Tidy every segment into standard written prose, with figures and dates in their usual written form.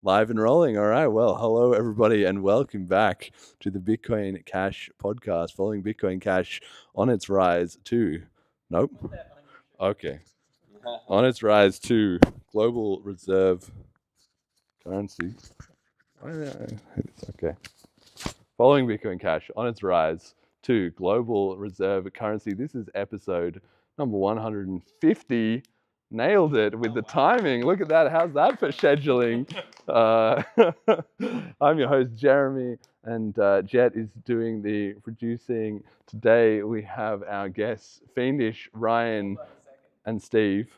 Live and rolling. All right. Well, hello, everybody, and welcome back to the Bitcoin Cash podcast, following Bitcoin Cash on its rise to. Nope. Okay. On its rise to global reserve currency. It's okay. Following Bitcoin Cash on its rise to global reserve currency. This is episode number 150. Nailed it with the timing. Look at that. How's that for scheduling? I'm your host, Jeremy, and Jet is doing the producing. Today we have our guests, Fiendish, Ryan, and Steve.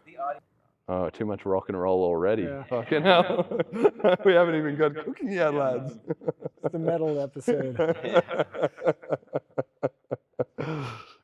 Oh, too much rock and roll already. Yeah. Fucking hell. We haven't even got cooking yet, lads. It's the metal episode.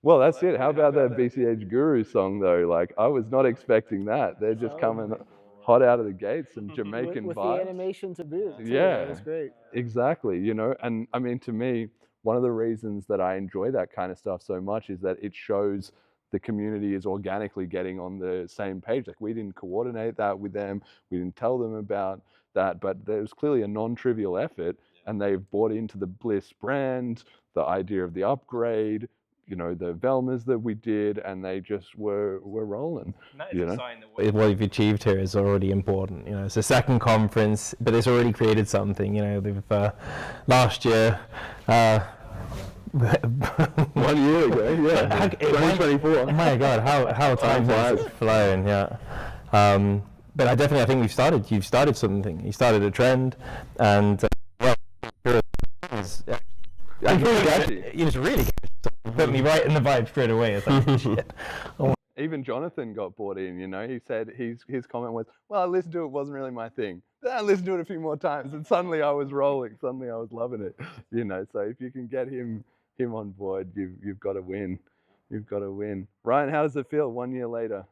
Well, that's it. How about that BCH Guru song, though? Like, I was not expecting that. They're just coming hot out of the gates, some Jamaican with vibes. the animation to boot. Too. Yeah. That was great. Exactly, and I mean, to me, one of the reasons that I enjoy that kind of stuff so much is that it shows the community is organically getting on the same page. Like, we didn't coordinate that with them, we didn't tell them about that, but there's clearly a non-trivial effort, and they've bought into the BLISS brand, the idea of the upgrade, the Velmas that we did, and they just were rolling. That is a sign that what you've achieved here is already important. It's a second conference, but it's already created something. They've last year. 1 year ago, yeah. 2024. Oh my God, how time has flown, yeah. But I think you've started something. You started a trend, and it's really catchy. Put me right in the vibe straight away. It's like, shit. Even Jonathan got bought in, he said his comment was, well, I listened to it, wasn't really my thing. Then I listened to it a few more times, and suddenly I was rolling. Suddenly I was loving it. So if you can get him on board, you've got to win. You've got to win. Ryan, how does it feel 1 year later?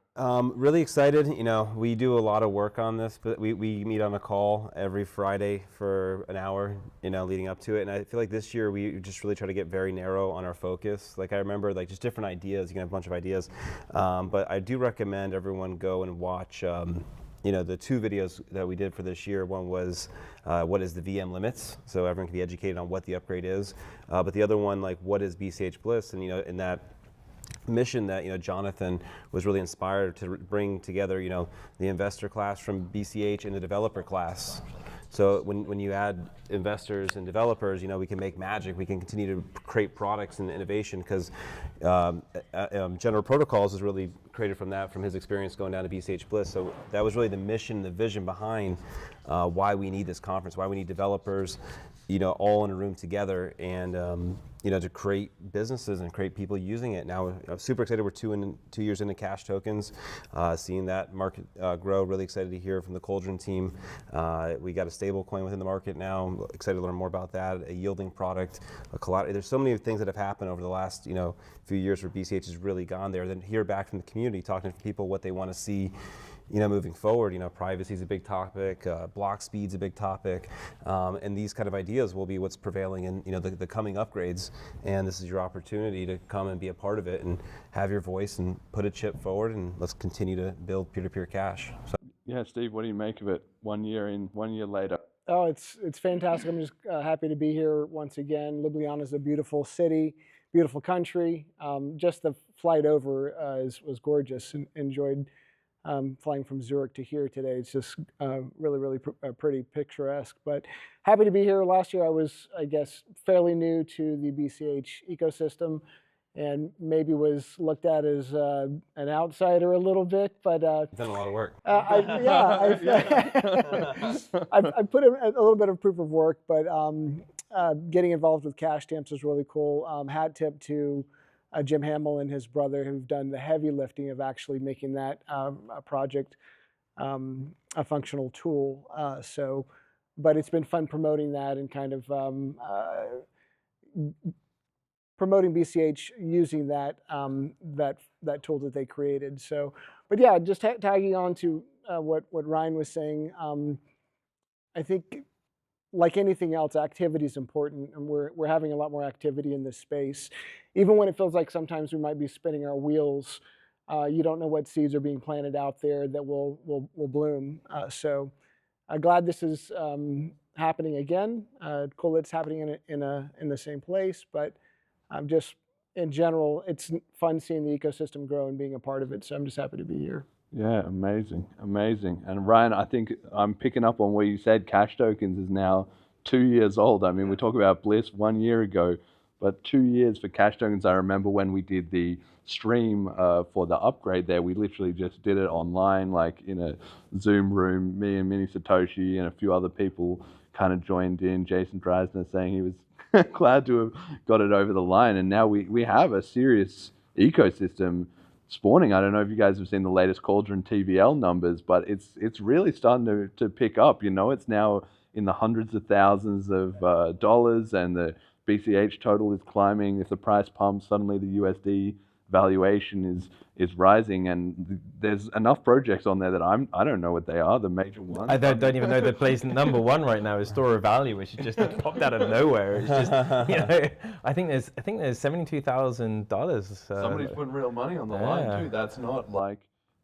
Really excited. We do a lot of work on this, but we meet on a call every Friday for an hour, leading up to it. And I feel like this year we just really try to get very narrow on our focus. Like, I remember just different ideas. You can have a bunch of ideas, but I do recommend everyone go and watch. The two videos that we did for this year. One was what is the VM limits, so everyone can be educated on what the upgrade is. But the other one, like, what is BCH BLISS, and in that mission that Jonathan was really inspired to bring together the investor class from BCH and the developer class. So when you add investors and developers, we can make magic. We can continue to create products and innovation, because General Protocols is really created from his experience going down to BCH BLISS. So that was really the mission, the vision behind why we need this conference, why we need developers, all in a room together, and to create businesses and create people using it. Now, I'm super excited. We're 2 years into CashTokens, seeing that market grow. Really excited to hear from the Cauldron team. We got a stable coin within the market now. I'm excited to learn more about that. A yielding product, there's so many things that have happened over the last few years where BCH has really gone there. Then hear back from the community, talking to people what they want to see moving forward. Privacy is a big topic, block speed's a big topic, and these kind of ideas will be what's prevailing in the coming upgrades. And this is your opportunity to come and be a part of it and have your voice and put a chip forward, and let's continue to build peer-to-peer cash. So. Yeah, Steve, what do you make of it 1 year in, 1 year later? Oh, it's fantastic. I'm just happy to be here once again. Ljubljana is a beautiful city, beautiful country. Just the flight over was gorgeous, and enjoyed flying from Zurich to here today. It's just really, really pretty picturesque. But happy to be here. Last year I was, I guess, fairly new to the BCH ecosystem, and maybe was looked at as an outsider a little bit. But You've done a lot of work. I've put in a little bit of proof of work, but getting involved with cash stamps is really cool. Hat tip to Jim Hamill and his brother, who've done the heavy lifting of actually making that a project a functional tool. But it's been fun promoting that and kind of promoting BCH using that tool that they created. So, but yeah, just tagging on to what Ryan was saying. I think, like anything else, activity is important, and we're having a lot more activity in this space. Even when it feels like sometimes we might be spinning our wheels, you don't know what seeds are being planted out there that will bloom. So glad this is happening again. Cool that it's happening in the same place, but just in general, it's fun seeing the ecosystem grow and being a part of it. So I'm just happy to be here. Yeah, amazing. And Ryan, I think I'm picking up on what you said. CashTokens is now 2 years old. I mean, we talk about BLISS 1 year ago, but 2 years for CashTokens. I remember when we did the stream for the upgrade there, we literally just did it online, like in a Zoom room. Me and Mini Satoshi and a few other people kind of joined in. Jason Dreisner saying he was glad to have got it over the line. And now we have a serious ecosystem spawning. I don't know if you guys have seen the latest Cauldron TVL numbers, but it's really starting to pick up. You know, it's now in the hundreds of thousands of dollars, and the BCH total is climbing. If the price pumps, suddenly the USD valuation is rising, and there's enough projects on there that I don't know what they are, the major ones. I don't even know they're placed number one right now is Store of Value, which is just popped out of nowhere. It's just, you know, I think there's $72,000. Somebody's putting real money on the line too. That's not like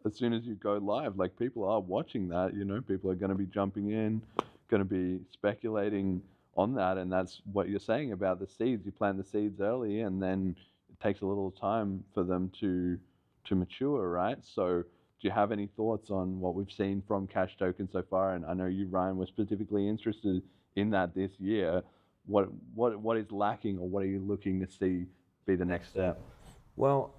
as soon as you go live, like people are watching that, you know, people are going to be jumping in, going to be speculating on that, and that's what you're saying about the seeds. You plant the seeds early, and then it takes a little time for them to mature, right? So do you have any thoughts on what we've seen from CashTokens so far? And I know you, Ryan, were specifically interested in that this year. What is lacking, or what are you looking to see be the next step? Well,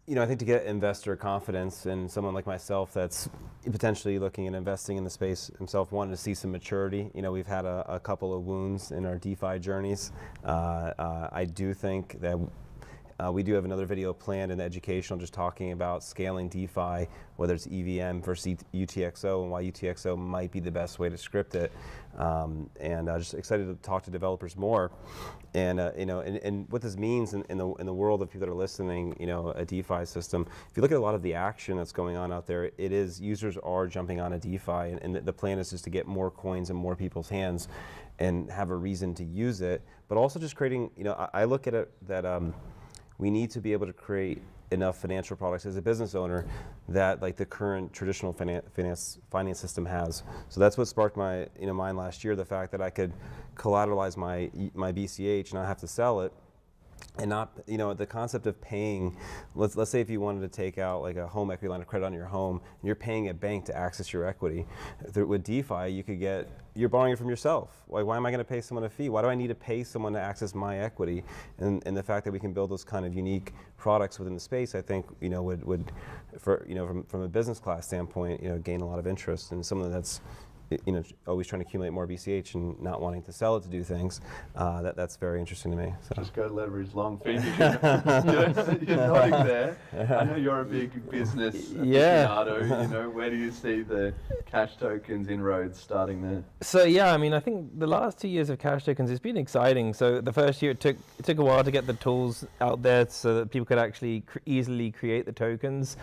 you know, I think to get investor confidence in someone like myself that's potentially looking at investing in the space himself, wanted to see some maturity. You know, we've had a couple of wounds in our DeFi journeys. I do think that we do have another video planned and educational, just talking about scaling DeFi, whether it's EVM versus UTXO, and why UTXO might be the best way to script it. And just excited to talk to developers more, and you know, and what this means in the world of people that are listening. You know, a DeFi system. If you look at a lot of the action that's going on out there, it is users are jumping on a DeFi, and the plan is just to get more coins in more people's hands, and have a reason to use it. But also just creating. You know, I look at it that. We need to be able to create enough financial products as a business owner that like the current traditional finance system has. So that's what sparked my mind last year, the fact that I could collateralize my BCH and not have to sell it. And not, you know, the concept of paying, let's say if you wanted to take out like a home equity line of credit on your home, and you're paying a bank to access your equity. With DeFi, you're borrowing it from yourself. Why am I going to pay someone a fee? Why do I need to pay someone to access my equity? And the fact that we can build those kind of unique products within the space, I think, you know, would for, you know, from a business class standpoint, you know, gain a lot of interest, and something that's, you know, always trying to accumulate more BCH and not wanting to sell it to do things. That's very interesting to me. So. Just go leverage long. Fiendish. You're nodding there. I know you're a big business aficionado. You know, where do you see the CashTokens inroads starting there? So yeah, I mean, I think the last 2 years of CashTokens, it's been exciting. So the first year it took a while to get the tools out there so that people could actually easily create the tokens.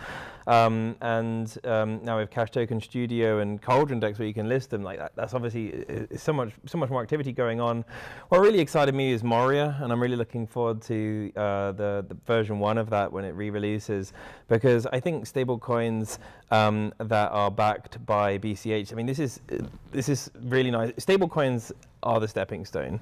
Now we have CashToken Studio and Cauldron decks where you can list them like that. That's obviously so much more activity going on. What really excited me is Moria, and I'm really looking forward to the version 1 of that when it re-releases, because I think stable coins that are backed by BCH, I mean, this is really nice. Stable coins are the stepping stone,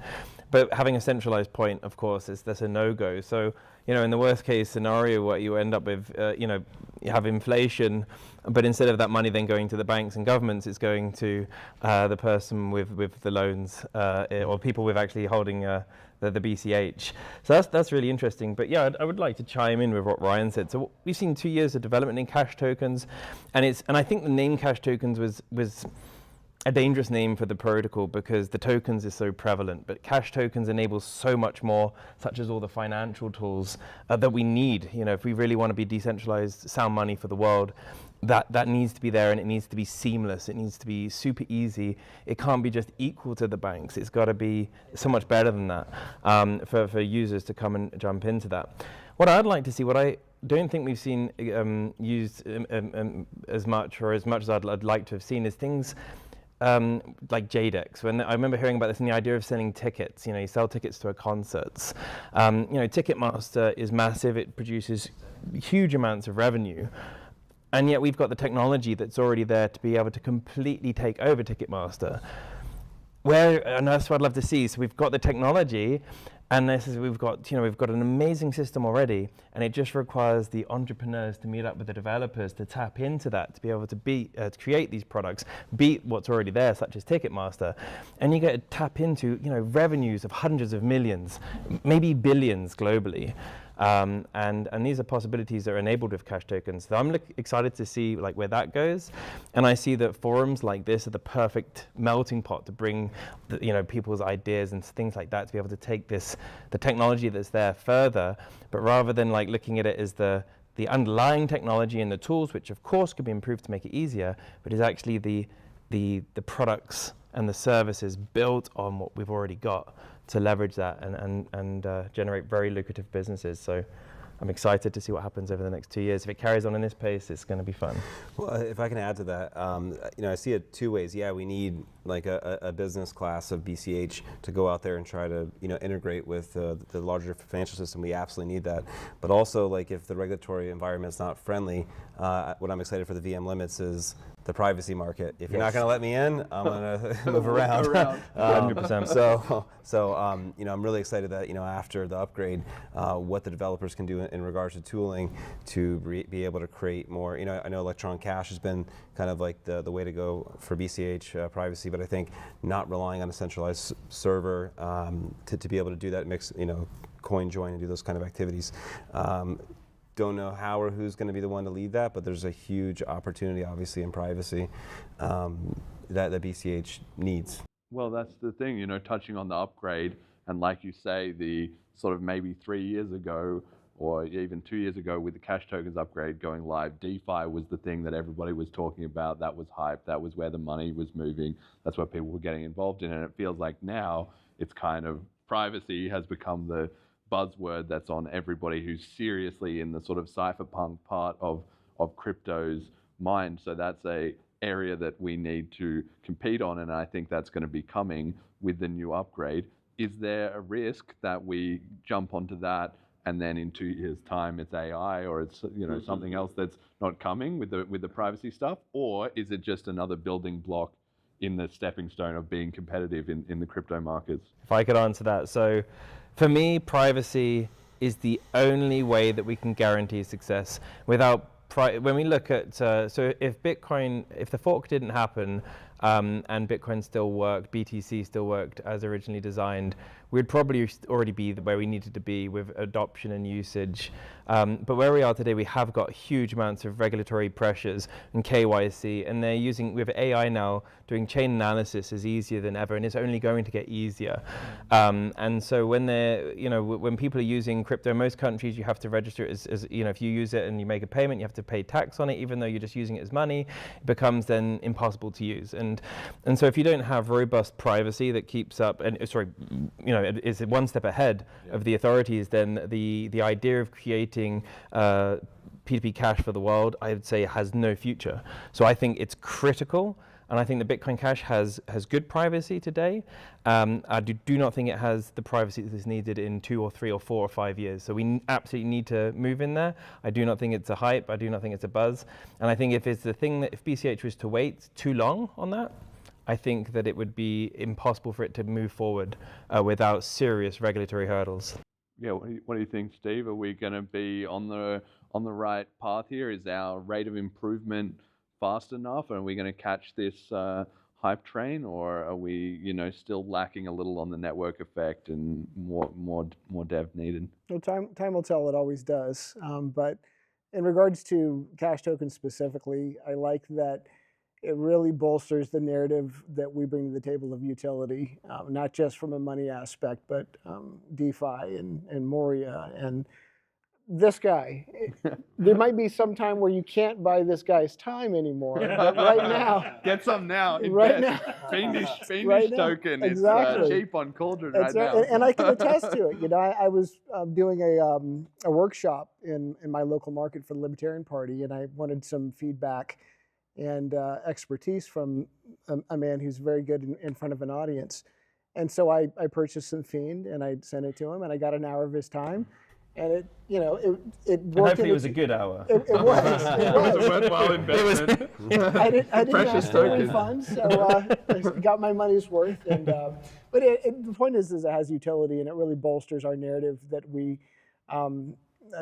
but having a centralized point, of course, that's a no-go. So, you know, in the worst case scenario, what you end up with, you know, you have inflation, but instead of that money then going to the banks and governments, it's going to the person with the loans, or people with actually holding the BCH. So that's really interesting. But yeah, I would like to chime in with what Ryan said. So we've seen 2 years of development in CashTokens, and I think the name CashTokens was a dangerous name for the protocol because the tokens is so prevalent, but CashTokens enables so much more, such as all the financial tools that we need. You know, if we really want to be decentralized, sound money for the world, that needs to be there, and it needs to be seamless. It needs to be super easy. It can't be just equal to the banks. It's got to be so much better than that for users to come and jump into that. What I'd like to see, what I don't think we've seen used as much as I'd like to have seen, is things like JDEX. When I remember hearing about this and the idea of selling tickets, you know, you sell tickets to a concerts. You know, Ticketmaster is massive. It produces huge amounts of revenue. and yet we've got the technology that's already there to be able to completely take over Ticketmaster. And that's what I'd love to see. So we've got the technology, and we've got an amazing system already, and it just requires the entrepreneurs to meet up with the developers to tap into that, to be able to create these products, beat what's already there, such as Ticketmaster, and you get to tap into revenues of hundreds of millions, maybe billions globally. And these are possibilities that are enabled with cash tokens. So I'm excited to see where that goes, and I see that forums like this are the perfect melting pot to bring people's ideas and things like that, to be able to take the technology that's there further, but rather than looking at it as the underlying technology and the tools, which of course could be improved to make it easier, but is actually the products and the services built on what we've already got to leverage that and generate very lucrative businesses. So I'm excited to see what happens over the next 2 years. If it carries on in this pace, it's going to be fun. Well, if I can add to that, I see it two ways. Yeah, we need a business class of BCH to go out there and try to integrate with the larger financial system. We absolutely need that. But also, if the regulatory environment's not friendly, what I'm excited for the VM limits is the privacy market. If you're not going to let me in, I'm going to move around. 100%. So I'm really excited that after the upgrade, what the developers can do in regards to tooling to be able to create more. I know electronic cash has been kind of the way to go for BCH privacy, but I think not relying on a centralized server to be able to do that mix, coin join and do those kind of activities. Don't know how or who's going to be the one to lead that, but there's a huge opportunity, obviously, in privacy that the BCH needs. Well, that's the thing, touching on the upgrade, and like you say, the sort of maybe 3 years ago, or even 2 years ago with the cash tokens upgrade going live, DeFi was the thing that everybody was talking about. That was hype. That was where the money was moving. That's what people were getting involved in. And it feels like now it's kind of privacy has become the buzzword that's on everybody who's seriously in the sort of cypherpunk part of crypto's mind. So that's a area that we need to compete on, and I think that's going to be coming with the new upgrade. Is there a risk that we jump onto that and then in 2 years' time it's AI or it's something else that's not coming with the privacy stuff, or is it just another building block in the stepping stone of being competitive in the crypto markets? If I could answer that. So for me, privacy is the only way that we can guarantee success. When we look at, so if the fork didn't happen and Bitcoin still worked, BTC still worked as originally designed, we'd probably already be where we needed to be with adoption and usage. But where we are today, we have got huge amounts of regulatory pressures and KYC, and with AI now, doing chain analysis is easier than ever, and it's only going to get easier. And so when people are using crypto, in most countries you have to register it as if you use it and you make a payment, you have to pay tax on it, even though you're just using it as money. It becomes then impossible to use. And so if you don't have robust privacy that keeps up, and is one step ahead of the authorities, then the idea of creating P2P cash for the world, I would say, has no future. So I think it's critical, and I think the Bitcoin Cash has good privacy today. I do not think it has the privacy that is needed in 2 or 3 or 4 or 5 years. So we absolutely need to move in there. I do not think it's a hype. I do not think it's a buzz. And I think if BCH was to wait too long on that, I think that it would be impossible for it to move forward without serious regulatory hurdles. Yeah, what do you think, Steve? Are we going to be on the right path here? Is our rate of improvement fast enough? Are we going to catch this hype train, or are we, still lacking a little on the network effect and more dev needed? Well, time will tell. It always does. But in regards to cash tokens specifically, I like that it really bolsters the narrative that we bring to the table of utility, not just from a money aspect, but DeFi and Moria and this guy. There might be some time where you can't buy this guy's time anymore, but right now. Get some now. Right now. Fiendish Right now. token Exactly. is cheap on Cauldron That's right now. And I can attest to it. I was doing a workshop in my local market for the Libertarian Party, and I wanted some feedback and expertise from a man who's very good in front of an audience. And so I purchased some Fiend and I sent it to him, and I got an hour of his time. and it And worked. hopefully it was a good hour. It was. It was. It was a worthwhile investment. I didn't Precious ask for token. refunds, so I got my money's worth. And but the point is it has utility, and it really bolsters our narrative that we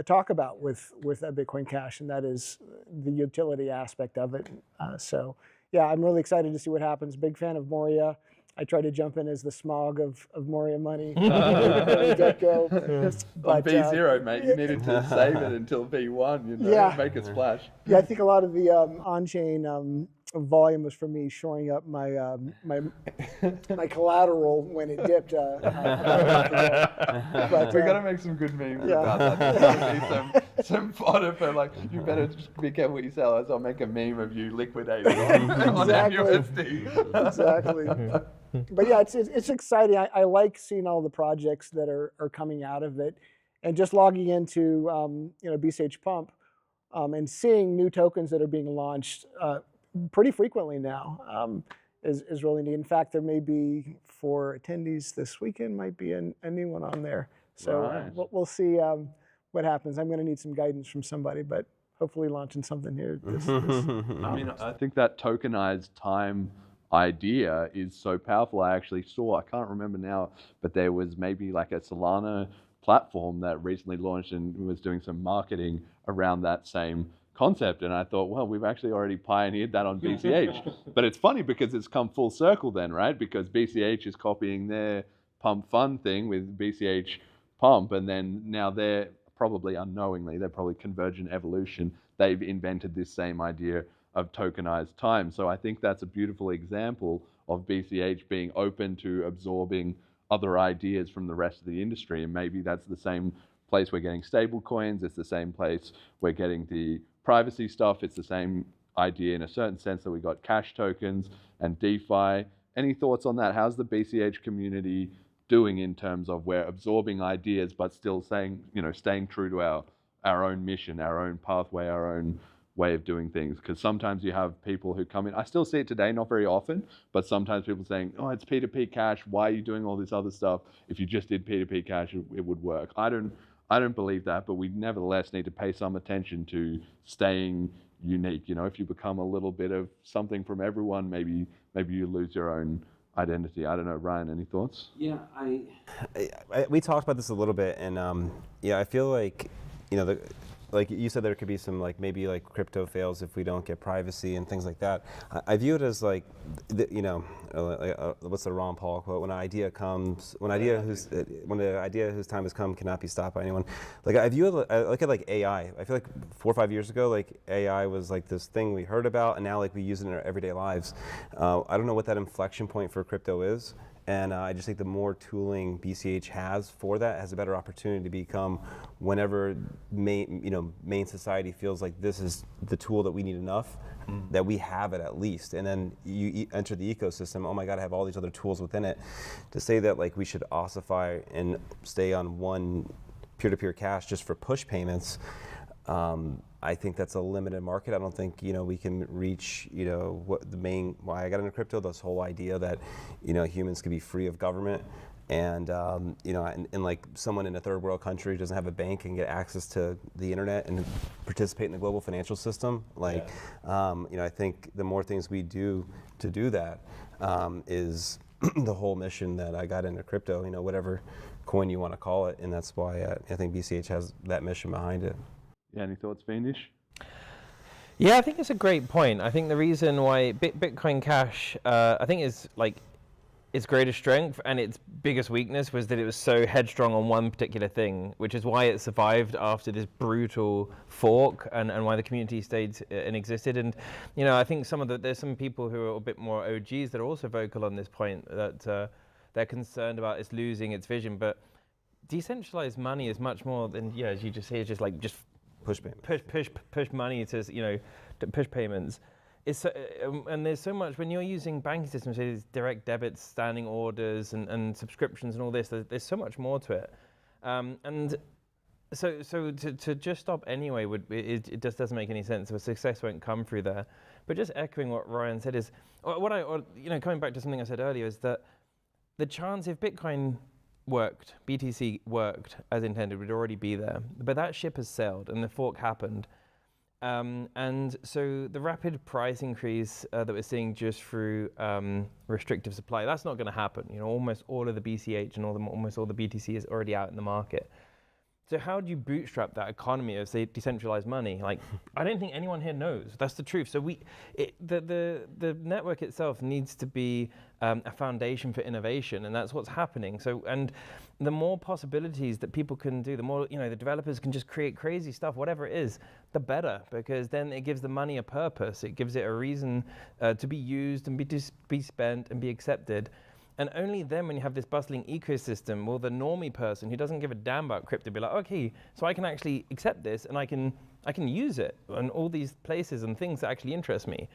talk about with Bitcoin Cash, and that is the utility aspect of it. So yeah, I'm really excited to see what happens. Big fan of Moria. I tried to jump in as the smog of Moria money from the get-go. On But, B0, mate, you needed to save it until B1, Yeah. make it splash. Yeah, I think a lot of the on-chain volume was from me shoring up my my collateral when it dipped. But, We gotta make some good memes yeah. about that. There's gonna be some fodder for like, you better just be careful what you sell, else I'll make a meme of you liquidating on Exactly. MUSD. Exactly. But yeah, it's exciting. I like seeing all the projects that are coming out of it, and just logging into BCH Pump and seeing new tokens that are being launched pretty frequently now is really neat. In fact, there may be, for attendees this weekend, might be a new one on there. So Right. we'll see what happens. I'm going to need some guidance from somebody, but hopefully launching something here. I mean, I think that tokenized time idea is so powerful. I actually saw, I can't remember now, but there was maybe like a Solana platform that recently launched and was doing some marketing around that same concept. And I thought, well, we've actually already pioneered that on BCH. But it's funny because it's come full circle then, right? Because BCH is copying their Pump Fund thing with BCH Pump, and then now they're probably unknowingly, they're probably Convergent Evolution, they've invented this same idea of tokenized time. So I think that's a beautiful example of BCH being open to absorbing other ideas from the rest of the industry. And maybe that's the same place we're getting stable coins. It's the same place we're getting the privacy stuff. It's the same idea in a certain sense that we got cash tokens and DeFi. Any thoughts on that? How's the BCH community doing in terms of we're absorbing ideas, but still saying, staying true to our own mission, our own pathway, our own way of doing things? Because sometimes you have people who come in, I still see it today, not very often, but sometimes people saying, oh, it's P2P cash, why are you doing all this other stuff? If you just did P2P cash, it would work. I don't believe that, but we nevertheless need to pay some attention to staying unique. If you become a little bit of something from everyone, maybe you lose your own identity. I don't know, Ryan, any thoughts? Yeah, we talked about this a little bit, and I feel like, like you said, there could be some maybe crypto fails if we don't get privacy and things like that. I view it as what's the Ron Paul quote? When the idea whose time has come cannot be stopped by anyone. I view it, I look at AI. I feel like 4 or 5 years ago, AI was this thing we heard about, and now we use it in our everyday lives. I don't know what that inflection point for crypto is. And I just think the more tooling BCH has for that has a better opportunity to become whenever main society feels like this is the tool that we need enough, that we have it at least. And then you enter the ecosystem, oh my God, I have all these other tools within it. To say that we should ossify and stay on one peer-to-peer cash just for push payments, I think that's a limited market. I don't think we can reach what the main why I got into crypto. This whole idea that humans could be free of government, and and someone in a third world country doesn't have a bank and get access to the internet and participate in the global financial system. I think the more things we do to do that is the whole mission that I got into crypto. Whatever coin you want to call it, and that's why I think BCH has that mission behind it. Yeah, any thoughts, Fiendish? Yeah, I think it's a great point. I think the reason why Bitcoin Cash, I think is its greatest strength and its biggest weakness was that it was so headstrong on one particular thing, which is why it survived after this brutal fork and why the community stayed and existed. And I think there's some people who are a bit more OGs that are also vocal on this point, that they're concerned about its losing its vision. But decentralized money is much more than, as you just say, it's just push payments. Push money to to push payments. It's and there's so much when you're using banking systems, there's direct debits, standing orders, and subscriptions and all this. There's so much more to it, and so to just stop anyway it just doesn't make any sense. So success won't come through there. But just echoing what Ryan said is coming back to something I said earlier is that the chance if Bitcoin worked, BTC worked as intended, would already be there. But that ship has sailed and the fork happened. And so the rapid price increase that we're seeing just through restrictive supply, that's not going to happen. You know, almost all of the BCH and almost all the BTC is already out in the market. So how do you bootstrap that economy of, say, decentralized money? Like, I don't think anyone here knows. That's the truth. So the network itself needs to be a foundation for innovation, and that's what's happening. So, and the more possibilities that people can do, the more, you know, the developers can just create crazy stuff, whatever it is, the better, because then it gives the money a purpose. It gives it a reason to be used and be spent and be accepted. And only then, when you have this bustling ecosystem, will the normie person who doesn't give a damn about crypto be like, okay, so I can actually accept this and I can use it in all these places and things that actually interest me.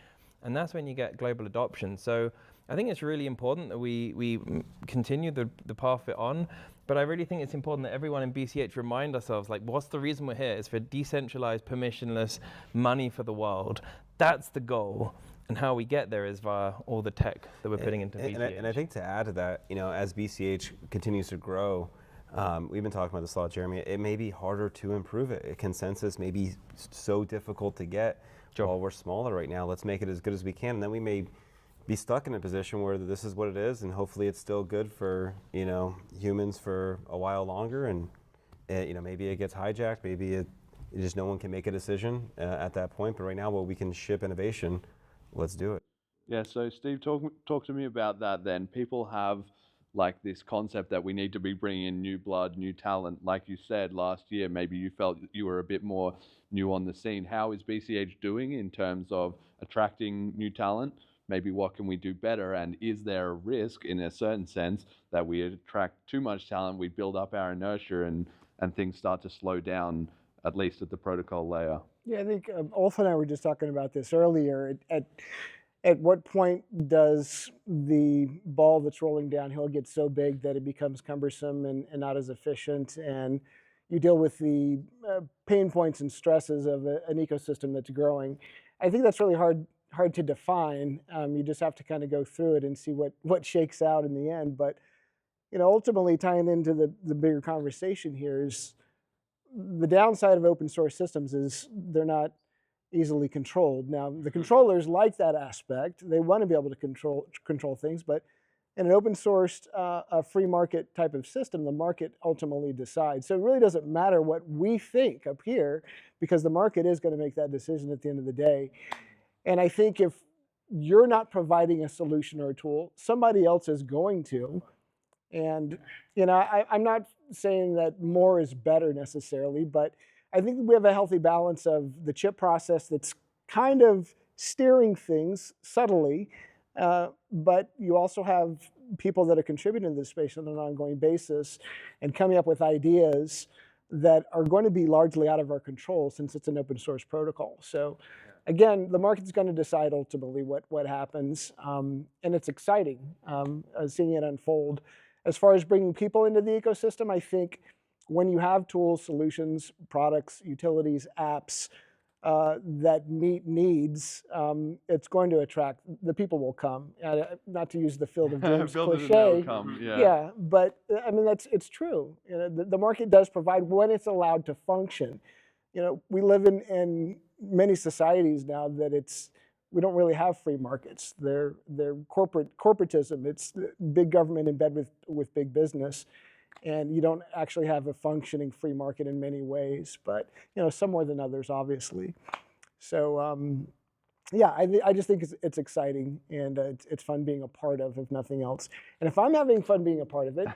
And that's when you get global adoption. So I think it's really important that we continue the path we're on. But I really think it's important that everyone in BCH remind ourselves, like, what's the reason we're here? It's for decentralized, permissionless money for the world. That's the goal. And how we get there is via all the tech that we're putting into BCH. And I think to add to that, you know, as BCH continues to grow, we've been talking about this a lot, Jeremy, it may be harder to improve it. Consensus may be so difficult to get. Sure. While we're smaller right now, let's make it as good as we can. And then we may be stuck in a position where this is what it is, and hopefully it's still good for, you know, humans for a while longer. And, you know, maybe it gets hijacked, maybe it just no one can make a decision at that point. But right now, while we can ship innovation, let's do it. Yeah, so Steve, talk to me about that then. People have like this concept that we need to be bringing in new blood, new talent. Like you said last year, maybe you felt you were a bit more new on the scene. How is BCH doing in terms of attracting new talent? Maybe what can we do better? And is there a risk in a certain sense that we attract too much talent, we build up our inertia and things start to slow down, at least at the protocol layer? Yeah, I think Ulf and I were just talking about this earlier. At what point does the ball that's rolling downhill get so big that it becomes cumbersome and not as efficient, and you deal with the pain points and stresses of an ecosystem that's growing? I think that's really hard to define. You just have to kind of go through it and see what shakes out in the end. But, you know, ultimately tying into the bigger conversation here is the downside of open source systems is they're not easily controlled. Now, the controllers like that aspect. They want to be able to control things, but in an open sourced, a free market type of system, the market ultimately decides. So it really doesn't matter what we think up here, because the market is going to make that decision at the end of the day. And I think if you're not providing a solution or a tool, somebody else is going to. And, you know, I'm not saying that more is better necessarily, but I think we have a healthy balance of the chip process that's kind of steering things subtly, but you also have people that are contributing to this space on an ongoing basis and coming up with ideas that are going to be largely out of our control since it's an open source protocol. So again, the market's going to decide ultimately what happens, and it's exciting seeing it unfold. As far as bringing people into the ecosystem, I think when you have tools, solutions, products, utilities, apps that meet needs, it's going to attract, the people will come. Not to use the field of dreams cliche. Yeah, but I mean, it's true. You know, the market does provide when it's allowed to function. You know, we live in many societies now that we don't really have free markets. They're corporatism. It's big government in bed with big business, and you don't actually have a functioning free market in many ways. But you know, some more than others, obviously. So yeah, I just think it's exciting, and it's fun being a part of, if nothing else. And if I'm having fun being a part of it,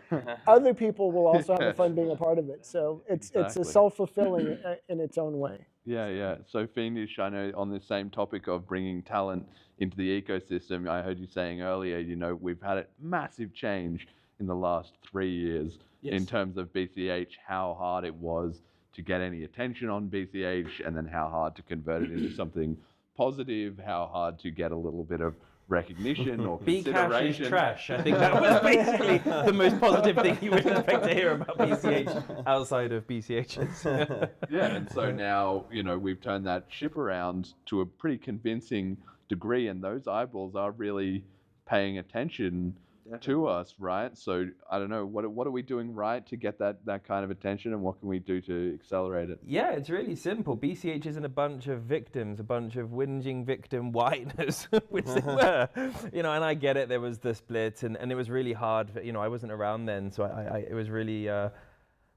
other people will also have fun being a part of it. So it's a self-fulfilling in its own way. Yeah, yeah. So Fiendish, I know on the same topic of bringing talent into the ecosystem, I heard you saying earlier, you know, we've had a massive change in the last 3 years in terms of BCH, how hard it was to get any attention on BCH, and then how hard to convert it into something positive, how hard to get a little bit of recognition or consideration. Bcash is trash. I think that was basically the most positive thing you would expect to hear about BCH outside of BCHs. Yeah, and so now, you know, we've turned that ship around to a pretty convincing degree, and those eyeballs are really paying attention to us, right? So I don't know, what are we doing right to get that kind of attention, and what can we do to accelerate it? Yeah, it's really simple. BCH isn't a bunch of victims, a bunch of whinging victim whiners, which they were. And I get it. There was the split, and it was really hard. I wasn't around then, so it was really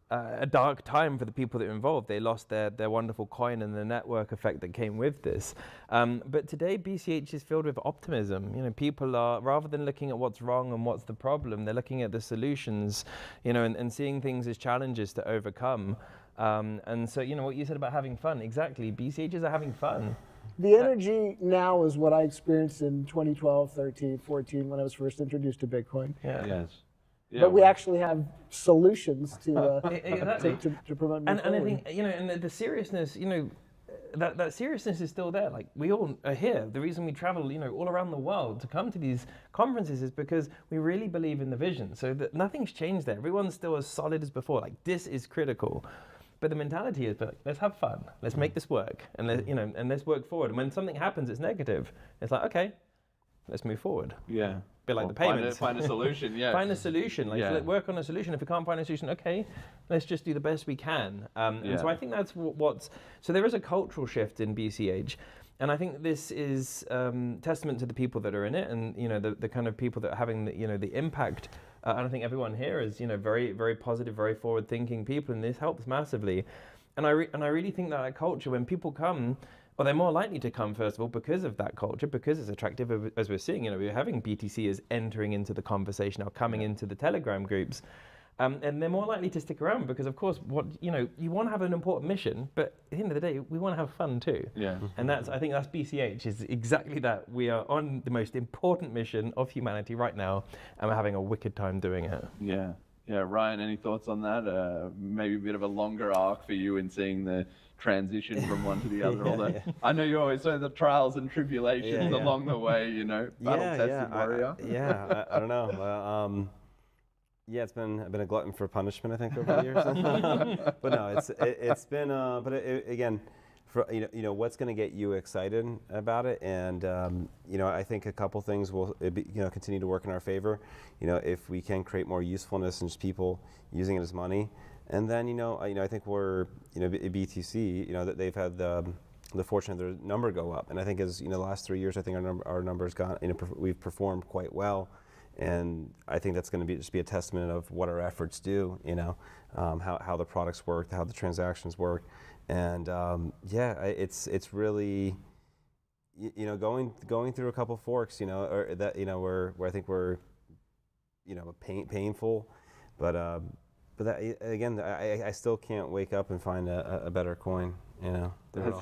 a dark time for the people that were involved. They lost their wonderful coin and the network effect that came with this. But today, BCH is filled with optimism. People are, rather than looking at what's wrong and what's the problem, they're looking at the solutions, and seeing things as challenges to overcome. And so, what you said about having fun, exactly. BCHs are having fun. The energy now is what I experienced in 2012, 13, 14, when I was first introduced to Bitcoin. Yeah. Yes. Yeah, But we actually have solutions to Exactly. to promote. And I think, and the seriousness, that seriousness is still there. Like, we all are here. The reason we travel, all around the world to come to these conferences is because we really believe in the vision. So that nothing's changed there. Everyone's still as solid as before. Like, this is critical. But the mentality is, let's have fun. Let's make this work, and and let's work forward. And when something happens, it's negative. It's like, okay, let's move forward. Yeah. Bit like the payments. Find a solution. Yeah. Find a solution. Like, let's work on a solution. If we can't find a solution, okay, let's just do the best we can. And so I think that's what's. So there is a cultural shift in BCH. And I think this is testament to the people that are in it, and the kind of people that are having the impact. And I think everyone here is very, very positive, very forward-thinking people, and this helps massively. And I really think that culture, when people come, well, they're more likely to come, first of all, because of that culture, because it's attractive, as we're seeing. We're having BTC as entering into the conversation now, coming into the Telegram groups. And they're more likely to stick around because, of course, you want to have an important mission, but at the end of the day, we want to have fun too. Yeah. And I think that's BCH, is exactly that. We are on the most important mission of humanity right now, and we're having a wicked time doing it. Yeah. Yeah. Ryan, any thoughts on that? Maybe a bit of a longer arc for you in seeing the transition from one to the other. I know you always say the trials and tribulations along the way, battle-tested warrior. I don't know. Yeah, it's been a glutton for punishment, I think, over the years. But no, it's been. Again, for what's going to get you excited about it, and I think a couple things will continue to work in our favor. If we can create more usefulness and just people using it as money, and then I think we're BTC that they've had the fortune of their number go up, and I think as the last 3 years, I think our numbers got we've performed quite well. And I think that's going to just be a testament of what our efforts do, how the products work, how the transactions work, and it's really, going through a couple forks, or that where I think we're, painful, but that, again, I still can't wake up and find a better coin, That's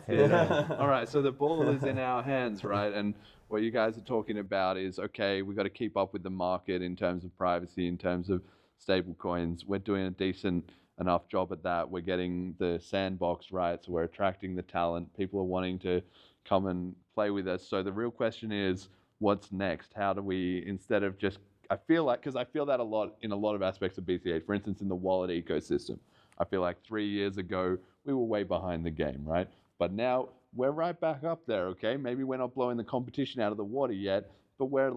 it. All right, so the ball is in our hands, right? And what you guys are talking about is, okay, we've got to keep up with the market in terms of privacy, in terms of stable coins. We're doing a decent enough job at that. We're getting the sandbox right, so we're attracting the talent. People are wanting to come and play with us. So the real question is, what's next? How do we, instead of just, I feel that a lot in a lot of aspects of BCH. For instance, in the wallet ecosystem, I feel like 3 years ago, we were way behind the game, right? But now we're right back up there, okay? Maybe we're not blowing the competition out of the water yet, but we're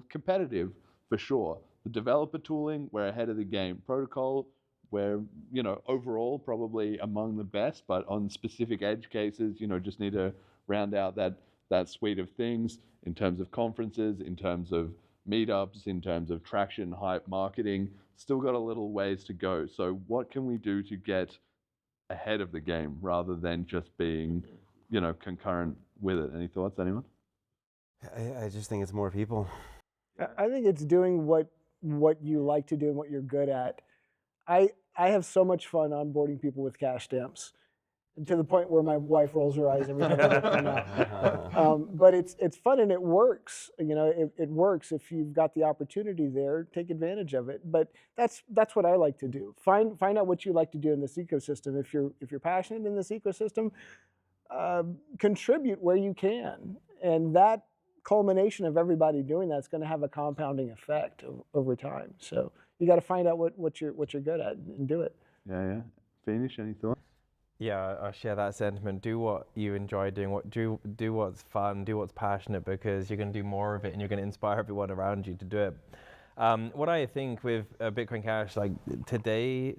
competitive for sure. The developer tooling, we're ahead of the game. Protocol, we're, overall probably among the best, but on specific edge cases, just need to round out that suite of things in terms of conferences, in terms of meetups, in terms of traction, hype, marketing. Still got a little ways to go. So what can we do to get ahead of the game rather than just being, concurrent with it? Any thoughts, anyone? I just think it's more people. I think it's doing what you like to do and what you're good at. I have so much fun onboarding people with cash stamps, and to the point where my wife rolls her eyes every time I come out. But it's fun and it works. It works if you've got the opportunity there. Take advantage of it. But that's what I like to do. Find out what you like to do in this ecosystem. If you're passionate in this ecosystem, contribute where you can, and that culmination of everybody doing that's going to have a compounding effect over time. So you got to find out what you're good at and do it. Yeah. Fiendish, any thoughts? Yeah, I share that sentiment. Do what you enjoy doing. Do what's fun. Do what's passionate, because you're going to do more of it, and you're going to inspire everyone around you to do it. What I think with Bitcoin Cash, like today,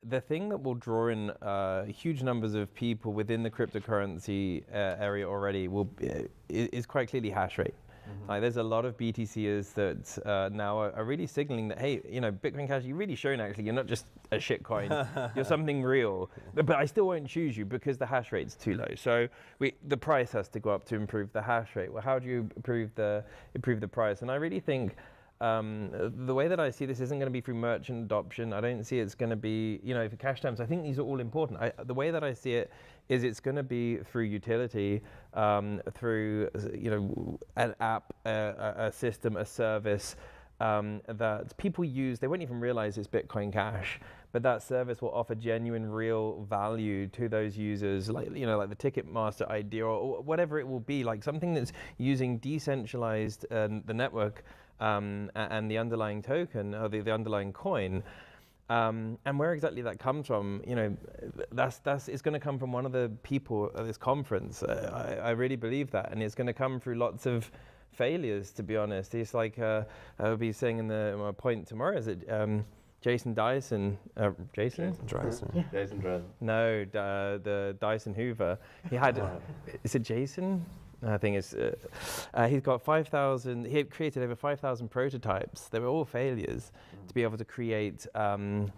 the thing that will draw in huge numbers of people within the cryptocurrency area already is quite clearly hash rate. Like there's a lot of BTCers that now are really signaling that, hey, Bitcoin Cash, you're really showing actually you're not just a shit coin, you're something real. But I still won't choose you because the hash rate's too low. So the price has to go up to improve the hash rate. Well, how do you improve the price? And I really think the way that I see this isn't going to be through merchant adoption. I don't see it's going to be, for cash terms. I think these are all important. The way that I see it is it's going to be through utility, through an app, a system, a service that people use. They won't even realize it's Bitcoin Cash, but that service will offer genuine, real value to those users, like like the Ticketmaster idea or whatever it will be, like something that's using decentralized the network. And the underlying token or the underlying coin, and where exactly that comes from, it's going to come from one of the people at this conference. I really believe that, and it's going to come through lots of failures. To be honest, it's like I'll be saying in my point tomorrow is that Jason Dyson, Jason Dyson. No, the Dyson Hoover. He had. Is it Jason? I think it's, he's got 5,000, he created over 5,000 prototypes. They were all failures to be able to create the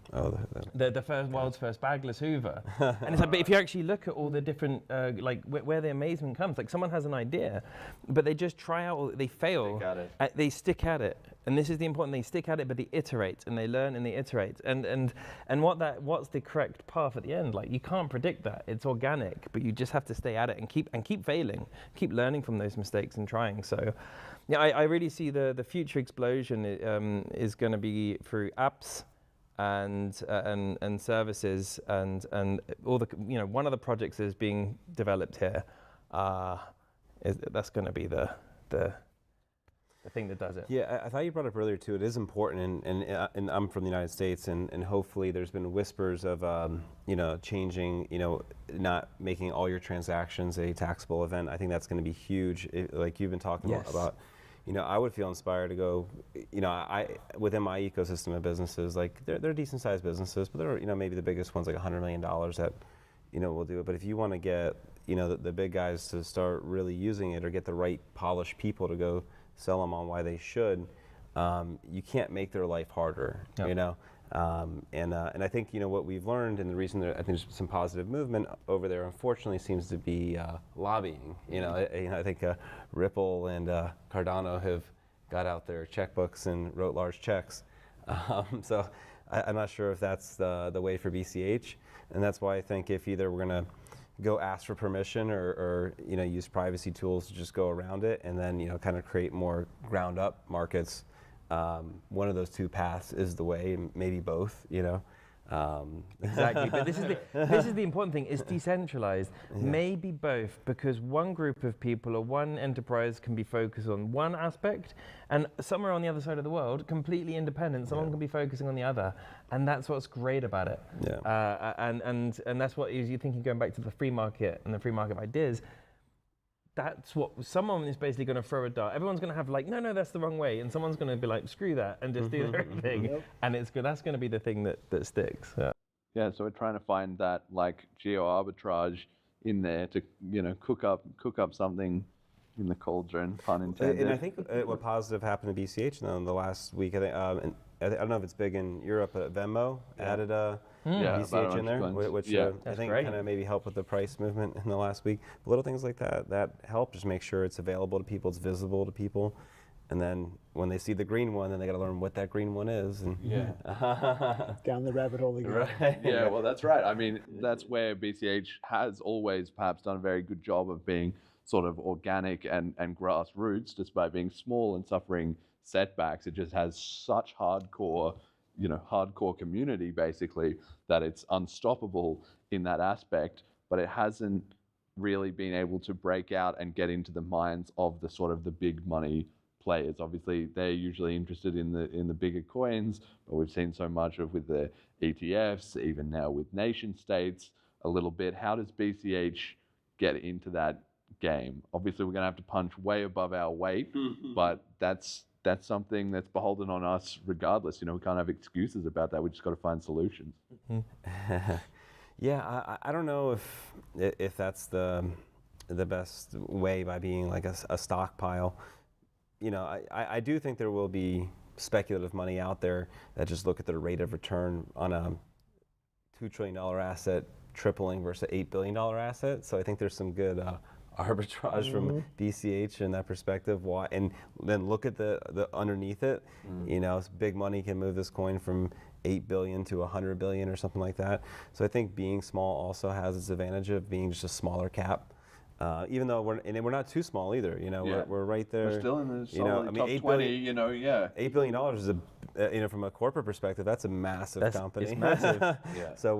world's first bagless Hoover. And it's like, but if you actually look at all the different, where the amazement comes, like someone has an idea, but they just try out, they fail, they stick at it. And this is the important thing, they stick at it, but they iterate and they learn and they iterate. And what's the correct path at the end? Like you can't predict that, it's organic, but you just have to stay at it and keep failing, keep learning from those mistakes and trying. So yeah, I really see the future explosion is going to be through apps and services and all the, one of the projects that is being developed here. That's going to be the thing that does it. Yeah, I thought you brought up earlier too, it is important, and I'm from the United States, and hopefully there's been whispers of, changing, not making all your transactions a taxable event. I think that's going to be huge, like you've been talking about. I would feel inspired to go, I within my ecosystem of businesses, like they're decent sized businesses, but they're, maybe the biggest one's like $100 million that, will do it. But if you want to get, the big guys to start really using it or get the right polished people to go sell them on why they should, you can't make their life harder, and I think what we've learned, and the reason that I think there's some positive movement over there, unfortunately, seems to be lobbying. I think Ripple and Cardano have got out their checkbooks and wrote large checks. So I'm not sure if that's the way for BCH, and that's why I think if either we're going to go ask for permission or use privacy tools to just go around it, and then kind of create more ground up markets. One of those two paths is the way, maybe both. Exactly, but this is the important thing. It's decentralized. Maybe both, because one group of people or one enterprise can be focused on one aspect, and somewhere on the other side of the world, completely independent, someone can be focusing on the other, and that's what's great about it. And that's what is, you're thinking, going back to the free market and the free market ideas. That's what someone is basically going to throw a dart. Everyone's going to have like, no, that's the wrong way, and someone's going to be like, screw that, and just do their own thing. And it's good. That's going to be the thing that sticks. Yeah. So we're trying to find that like geo arbitrage in there to cook up something in the cauldron, pun intended. And I think what positive happened to BCH in the last week, I think, and I don't know if it's big in Europe, but Venmo added a BCH in there, which I think kind of maybe helped with the price movement in the last week. But little things like that help. Just make sure it's available to people, it's visible to people. And then when they see the green one, then they got to learn what that green one is. And Down the rabbit hole again. Right. Yeah, well, that's right. I mean, that's where BCH has always perhaps done a very good job of being sort of organic and grassroots, despite being small and suffering setbacks. It just has such hardcore community, basically, that it's unstoppable in that aspect, but it hasn't really been able to break out and get into the minds of the sort of the big money players. Obviously, they're usually interested in the bigger coins, but we've seen so much of with the ETFs, even now with nation states a little bit. How does BCH get into that game? Obviously, we're going to have to punch way above our weight, but that's something that's beholden on us regardless. We can't have excuses about that. We just got to find solutions. Yeah, I don't know if that's the best way by being like a stockpile. I do think there will be speculative money out there that just look at the rate of return on a $2 trillion asset tripling versus an $8 billion asset. So I think there's some good arbitrage from BCH in that perspective. Why? And then look at the underneath it. Big money can move this coin from 8 billion to 100 billion or something like that. So I think being small also has its advantage of being just a smaller cap. Even though we're not too small either, we're right there. We're still in the solid top 20. $8 billion is from a corporate perspective, that's a massive company. It's massive. So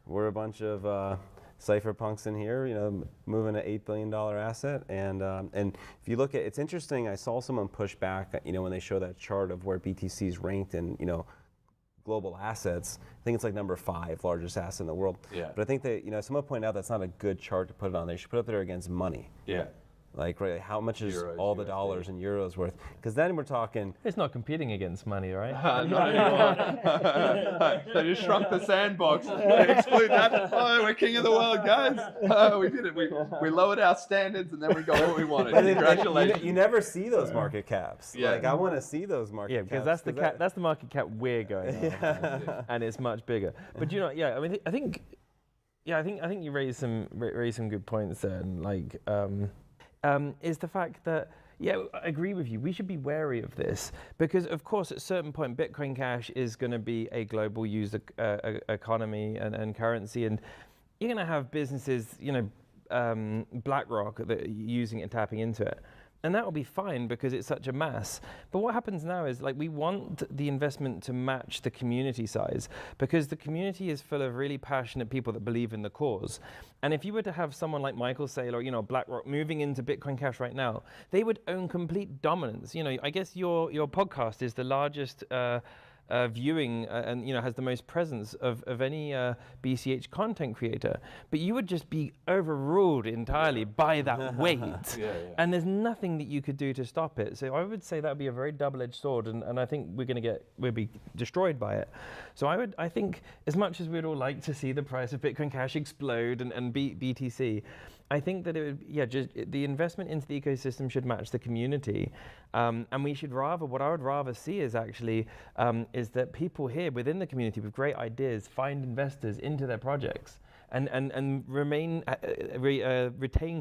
we're a bunch of cypherpunks in here, moving an $8 billion asset. And if you look at, it's interesting. I saw someone push back, when they show that chart of where BTC is ranked in, global assets. I think it's like number 5 largest asset in the world. Yeah. But I think that, someone pointed out that's not a good chart to put it on there. You should put it up there against money. Yeah. Like, right, how much is Euros, all the USD. dollars and euros worth? Because then we're talking. It's not competing against money, right? Not anymore. They just shrunk the sandbox. They exclude that. Oh, we're king of the world, guys. We did it. We lowered our standards and then we got what we wanted. Congratulations. You never see those market caps. Yeah. Like, I want to see those market caps. Because that's the market cap we're going on, and it's much bigger. But I think you raised some good points there, and is the fact that, I agree with you. We should be wary of this because, of course, at a certain point, Bitcoin Cash is going to be a global used economy and currency, and you're going to have businesses, BlackRock, that are using it and tapping into it. And that will be fine because it's such a mass. But what happens now is we want the investment to match the community size because the community is full of really passionate people that believe in the cause. And if you were to have someone like Michael Saylor or, BlackRock moving into Bitcoin Cash right now, they would own complete dominance. I guess your podcast is the largest viewing and has the most presence of any BCH content creator, but you would just be overruled entirely by that weight. And there's nothing that you could do to stop it. So I would say that would be a very double-edged sword, and I think we'll be destroyed by it. So I think as much as we'd all like to see the price of Bitcoin Cash explode and beat BTC, I think that it would, the investment into the ecosystem should match the community, and what I would rather see is actually is that people here within the community with great ideas find investors into their projects and retain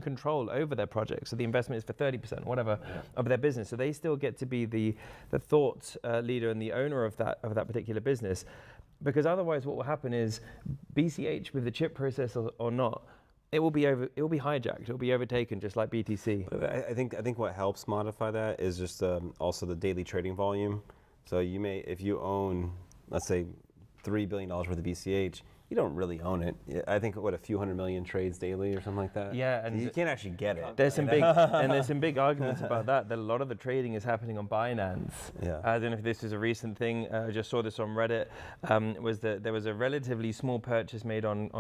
control over their projects. So the investment is for 30%, whatever, of their business. So they still get to be the thought leader and the owner of that particular business, because otherwise, what will happen is BCH with the chip processor or not, it will be hijacked. It will be overtaken, just like BTC. But I think what helps modify that is just also the daily trading volume. So if you own, let's say, $3 billion worth of BCH, you don't really own it. I think a few hundred million trades daily or something like that. Yeah, and you can't actually get it. There's some big arguments about that. That a lot of the trading is happening on Binance. Yeah. I don't know if this is a recent thing. I just saw this on Reddit. Was that there was a relatively small purchase made on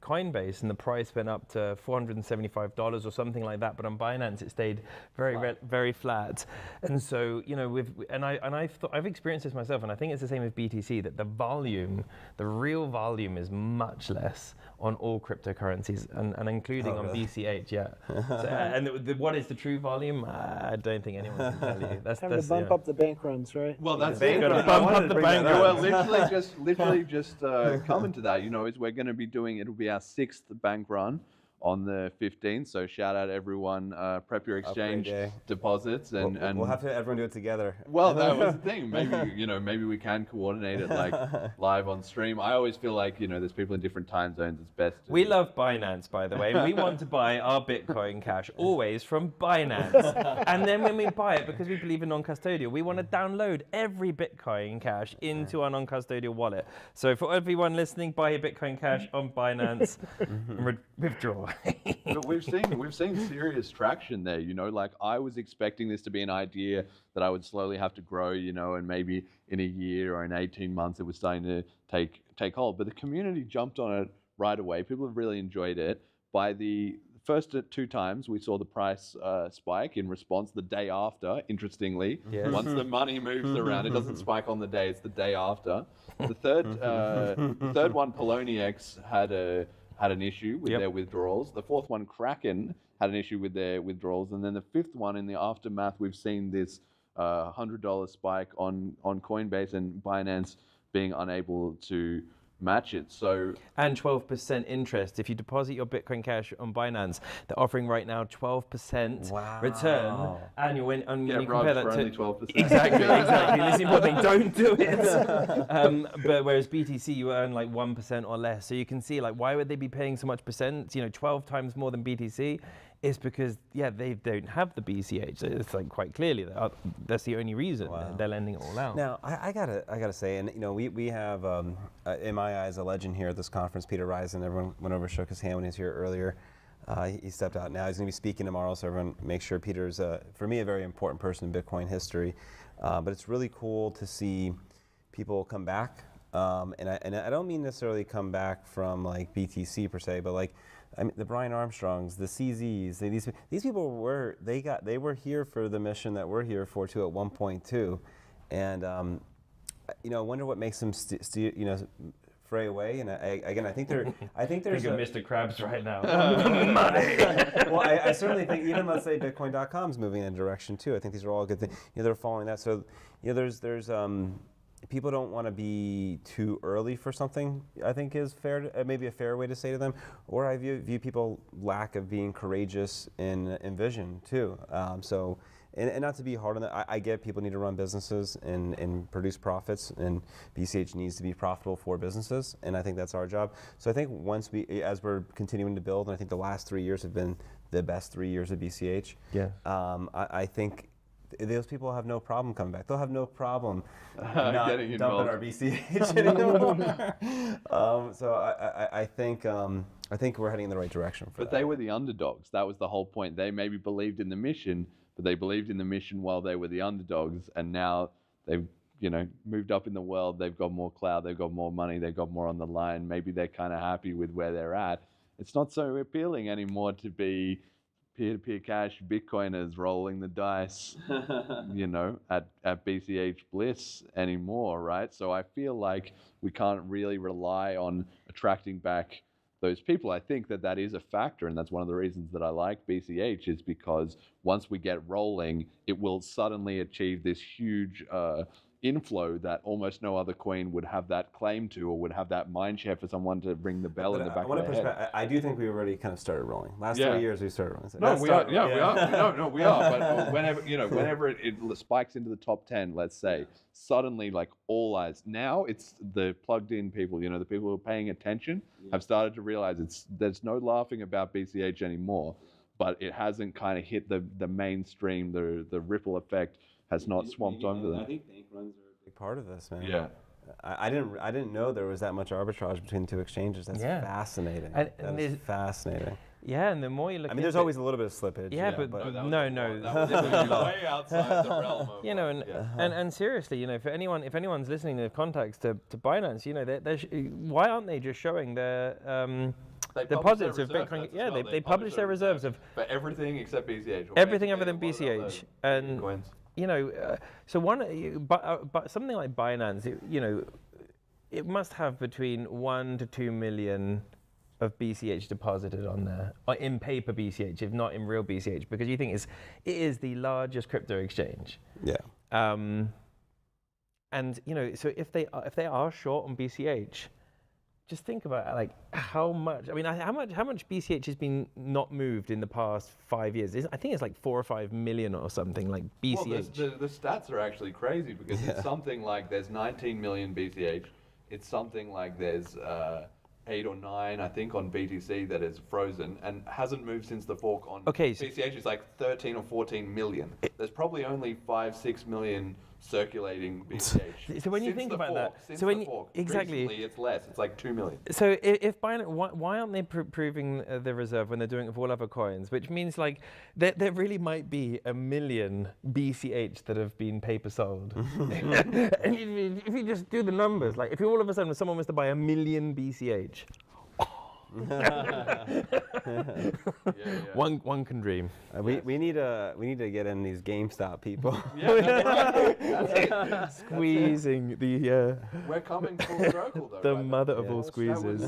Coinbase, and the price went up to $475 or something like that. But on Binance, it stayed very flat. And so I've experienced this myself, and I think it's the same with BTC. That the real volume is much less on all cryptocurrencies, and including on BCH. What is the true volume? I don't think anyone can tell you. That's to bump up the bank runs, right? Well, that's it. Got to bump up the bank Well, literally just coming to that, is we're going to be it'll be our 6th bank run on the 15th. So shout out everyone, prep your exchange deposits, and we'll have to everyone do it together. Well, that was the thing. Maybe we can coordinate it live on stream. I always feel like there's people in different time zones. It's best. We love Binance, by the way. We want to buy our Bitcoin Cash always from Binance, and then when we buy it, because we believe in non-custodial, we want to download every Bitcoin Cash into our non-custodial wallet. So for everyone listening, buy your Bitcoin Cash on Binance and withdraw. way. But we've seen serious traction there. Like I was expecting this to be an idea that I would slowly have to grow, and maybe in a year or in 18 months it was starting to take hold. But the community jumped on it right away. People have really enjoyed it. By the first 2 times, we saw the price spike in response the day after, interestingly. Yes. Once the money moves around, it doesn't spike on the day, it's the day after. The third one, Poloniex, had an issue with their withdrawals. The fourth one, Kraken, had an issue with their withdrawals. And then the fifth one, in the aftermath, we've seen this $100 spike on Coinbase and Binance being unable to match it. So and 12% interest. If you deposit your Bitcoin Cash on Binance, they're offering right now 12% return annual. And you compare that to 12%. Exactly. This is important thing. Don't do it. But whereas BTC, you earn like 1% or less. So you can see like why would they be paying so much percent? 12 times more than BTC. Is because they don't have the BCH. It's like quite clearly that's the only reason they're lending it all out. Now I gotta say, and we have in my eyes a legend here at this conference, Peter Risen. Everyone went over, shook his hand when he was here earlier. He stepped out now. He's going to be speaking tomorrow, so everyone make sure Peter's for me a very important person in Bitcoin history. But it's really cool to see people come back, and I don't mean necessarily come back from like BTC per se, but like. I mean, the Brian Armstrongs, the CZs, these people were here for the mission that we're here for too at one point too, and I wonder what makes them fray away. And I think there's think of Mr. Krabs right now. Money. Well, I certainly think even let's say Bitcoin.com's moving in a direction too. I think these are all good things. They're following that. So there's people don't want to be too early for something, I think is fair, maybe a fair way to say to them. Or I view people lack of being courageous in vision too. And not to be hard on that, I get people need to run businesses and produce profits, and BCH needs to be profitable for businesses, and I think that's our job. So I think as we're continuing to build, and I think the last 3 years have been the best 3 years of BCH. Yeah. I think those people have no problem coming back. They'll have no problem not getting dumping involved. our BCH anymore. So I think we're heading in the right direction for that. But they were the underdogs. That was the whole point. They maybe believed in the mission, but they believed in the mission while they were the underdogs, and now they've moved up in the world. They've got more clout. They've got more money. They've got more on the line. Maybe they're kind of happy with where they're at. It's not so appealing anymore to be peer-to-peer cash Bitcoiners rolling the dice, at BCH BLISS anymore, right? So I feel like we can't really rely on attracting back those people. I think that is a factor, and that's one of the reasons that I like BCH, is because once we get rolling, it will suddenly achieve this huge inflow that almost no other coin would have that claim to, or would have that mind share for someone to ring the bell in the back of their head. I do think we already kind of started rolling. Last 3 years we started rolling. No, we are. Yeah, we are. But whenever it spikes into the top 10, let's say, suddenly like all eyes. Now it's the plugged in people. The people who are paying attention have started to realize there's no laughing about BCH anymore. But it hasn't kind of hit the mainstream. The ripple effect has not swamped over them. I think bank runs are a big part of this, man. Yeah. I didn't know there was that much arbitrage between the two exchanges. That's fascinating. That is fascinating. Yeah, and the more you look, there's always a little bit of slippage. Yeah, but no. That was way outside the realm of. And seriously, if anyone's listening to contacts to Binance, why aren't they just showing their deposits of Bitcoin? Yeah, they publish their reserves of for everything except BCH. Everything other than BCH, and coins. So but something like Binance, it must have between 1 to 2 million of BCH deposited on there, or in paper BCH, if not in real BCH, because you think it is the largest crypto exchange. Yeah. And so if they are short on BCH, just think about like how much BCH has been not moved in the past 5 years. I think it's like 4 or 5 million or something like BCH. Well, the stats are actually crazy, because it's something like there's 19 million BCH. It's something like there's 8 or 9, I think, on BTC that is frozen and hasn't moved since the fork on BCH. It's like 13 or 14 million. There's probably only 5-6 million circulating BCH. So when you Since think the about that, fork, since so when the you, fork. exactly, Recently it's less. It's like 2 million. so if Binance, why aren't they proving the reserve when they're doing it with all other coins? Which means like there really might be 1 million BCH that have been paper sold. And if you just do the numbers, like if you all of a sudden someone was to buy 1 million BCH. One can dream. We need to get in these GameStop people. Squeezing the We're coming full circle though. the right? mother of all squeezes.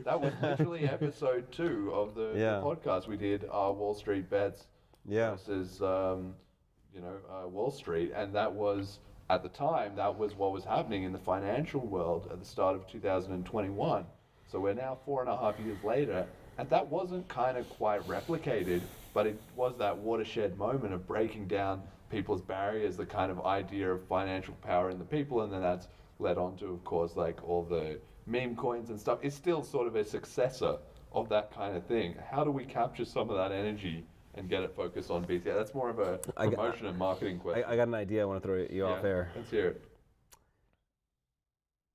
That was literally episode 2 of the podcast. We did Wall Street bets versus Wall Street, and that was at the time that was what was happening in the financial world at the start of 2021. So we're now 4.5 years later, and that wasn't kind of quite replicated, but it was that watershed moment of breaking down people's barriers, the kind of idea of financial power in the people, and then that's led on to, of course, like all the meme coins and stuff. It's still sort of a successor of that kind of thing. How do we capture some of that energy and get it focused on BCH? That's more of a promotion and marketing question. I got an idea. I want to throw you off air. Let's hear it.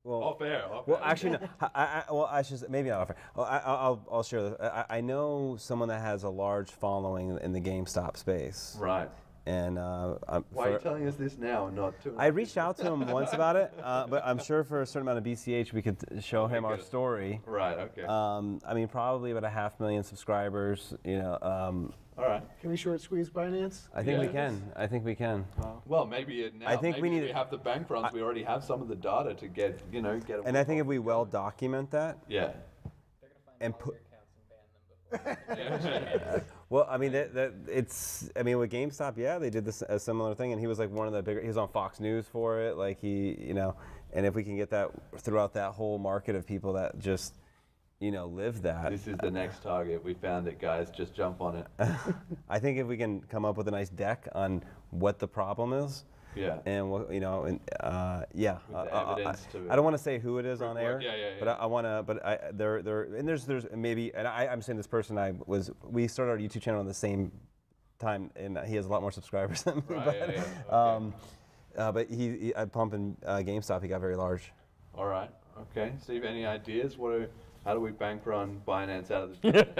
Well, off air. Well, actually, no. I should maybe not off air. Well, I'll share this. I know someone that has a large following in the GameStop space. Right. And why are you telling us this now and not to? I reached out to him once about it, but I'm sure for a certain amount of BCH we could show him our story. Right. Okay. I mean, probably about 500,000 subscribers. All right. Can we short squeeze Binance? I think we can. I think we can. Well, maybe now. I think maybe we need. We have the bank runs. We already have some of the data to get. And I think if we well document that. Yeah. They're gonna find And all your accounts and ban them before. Well, I mean, it's. I mean, with GameStop, they did this a similar thing, and he was like one of the bigger. He was on Fox News for it, like and if we can get that throughout that whole market of people that just, live that. This is the next target. We found it, guys. Just jump on it. I think if we can come up with a nice deck on what the problem is. Yeah. And what With the evidence I don't want to say who it is on air. Yeah. But I want to. But there and there's maybe, and I'm saying this person we started our YouTube channel at the same time, and he has a lot more subscribers than me. Right, but okay. but he I pumping GameStop. He got very large. All right. Okay. Steve, any ideas? How do we bank run Binance out of this? Make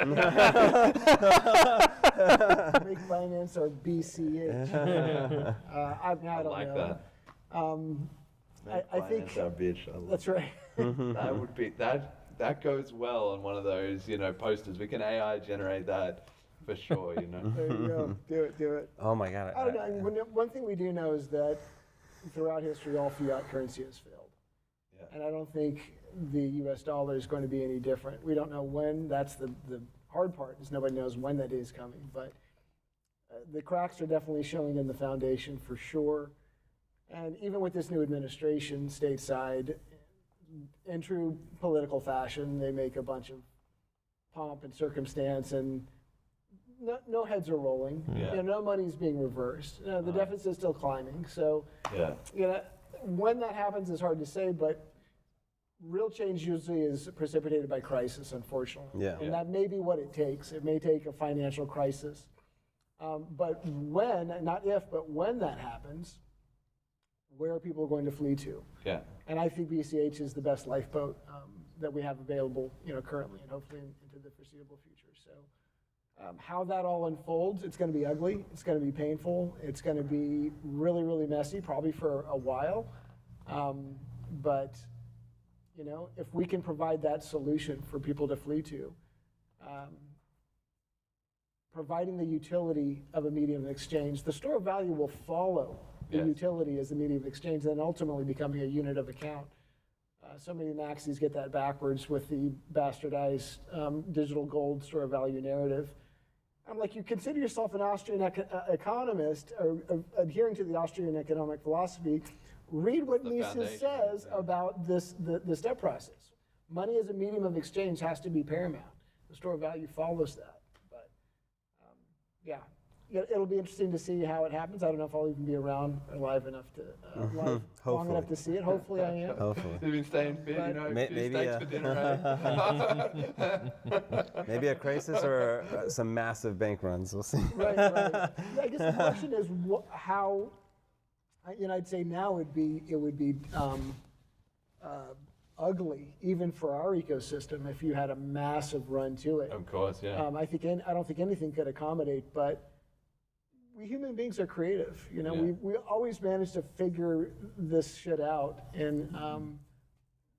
Binance our BCH. I don't like know. that. I think Binance our bitch. that's right. That would be that goes well on one of those posters. We can AI generate that for sure. There you go. Do it. Oh my God. I don't know. I mean, one thing we do know is that throughout history, all fiat currency has failed. Yeah. And I don't think the U.S. dollar is going to be any different. We don't know when. That's the hard part, is nobody knows when that day is coming. But the cracks are definitely showing in the foundation for sure. And even with this new administration stateside, in true political fashion, they make a bunch of pomp and circumstance, and no heads are rolling. Yeah. No money's being reversed. The deficit's still climbing. So, Yeah. when that happens is hard to say, but real change usually is precipitated by crisis, unfortunately. Yeah. And that may be what it takes. It may take a financial crisis. But when, not if, but when that happens, where are people going to flee to? Yeah. And I think BCH is the best lifeboat that we have available, currently, and hopefully into the foreseeable future. So how that all unfolds, it's going to be ugly. It's going to be painful. It's going to be really, really messy, probably for a while. But if we can provide that solution for people to flee to, providing the utility of a medium of exchange, the store of value will follow the utility as the medium of exchange, then ultimately becoming a unit of account. So many maxis get that backwards with the bastardized digital gold store of value narrative. I'm like, you consider yourself an Austrian economist or adhering to the Austrian economic philosophy. Read what Mises says about the step process. Money as a medium of exchange has to be paramount. The store of value follows that. But it'll be interesting to see how it happens. I don't know if I'll even be around or live enough to long enough to see it. Hopefully I am. Hopefully. You've been staying fit, Maybe steaks for dinner, right? Maybe a crisis or some massive bank runs. We'll see. Right. I guess the question is how I'd say now it would be ugly, even for our ecosystem, if you had a massive run to it. Of course, yeah. I don't think anything could accommodate, but we human beings are creative. Yeah. We always manage to figure this shit out and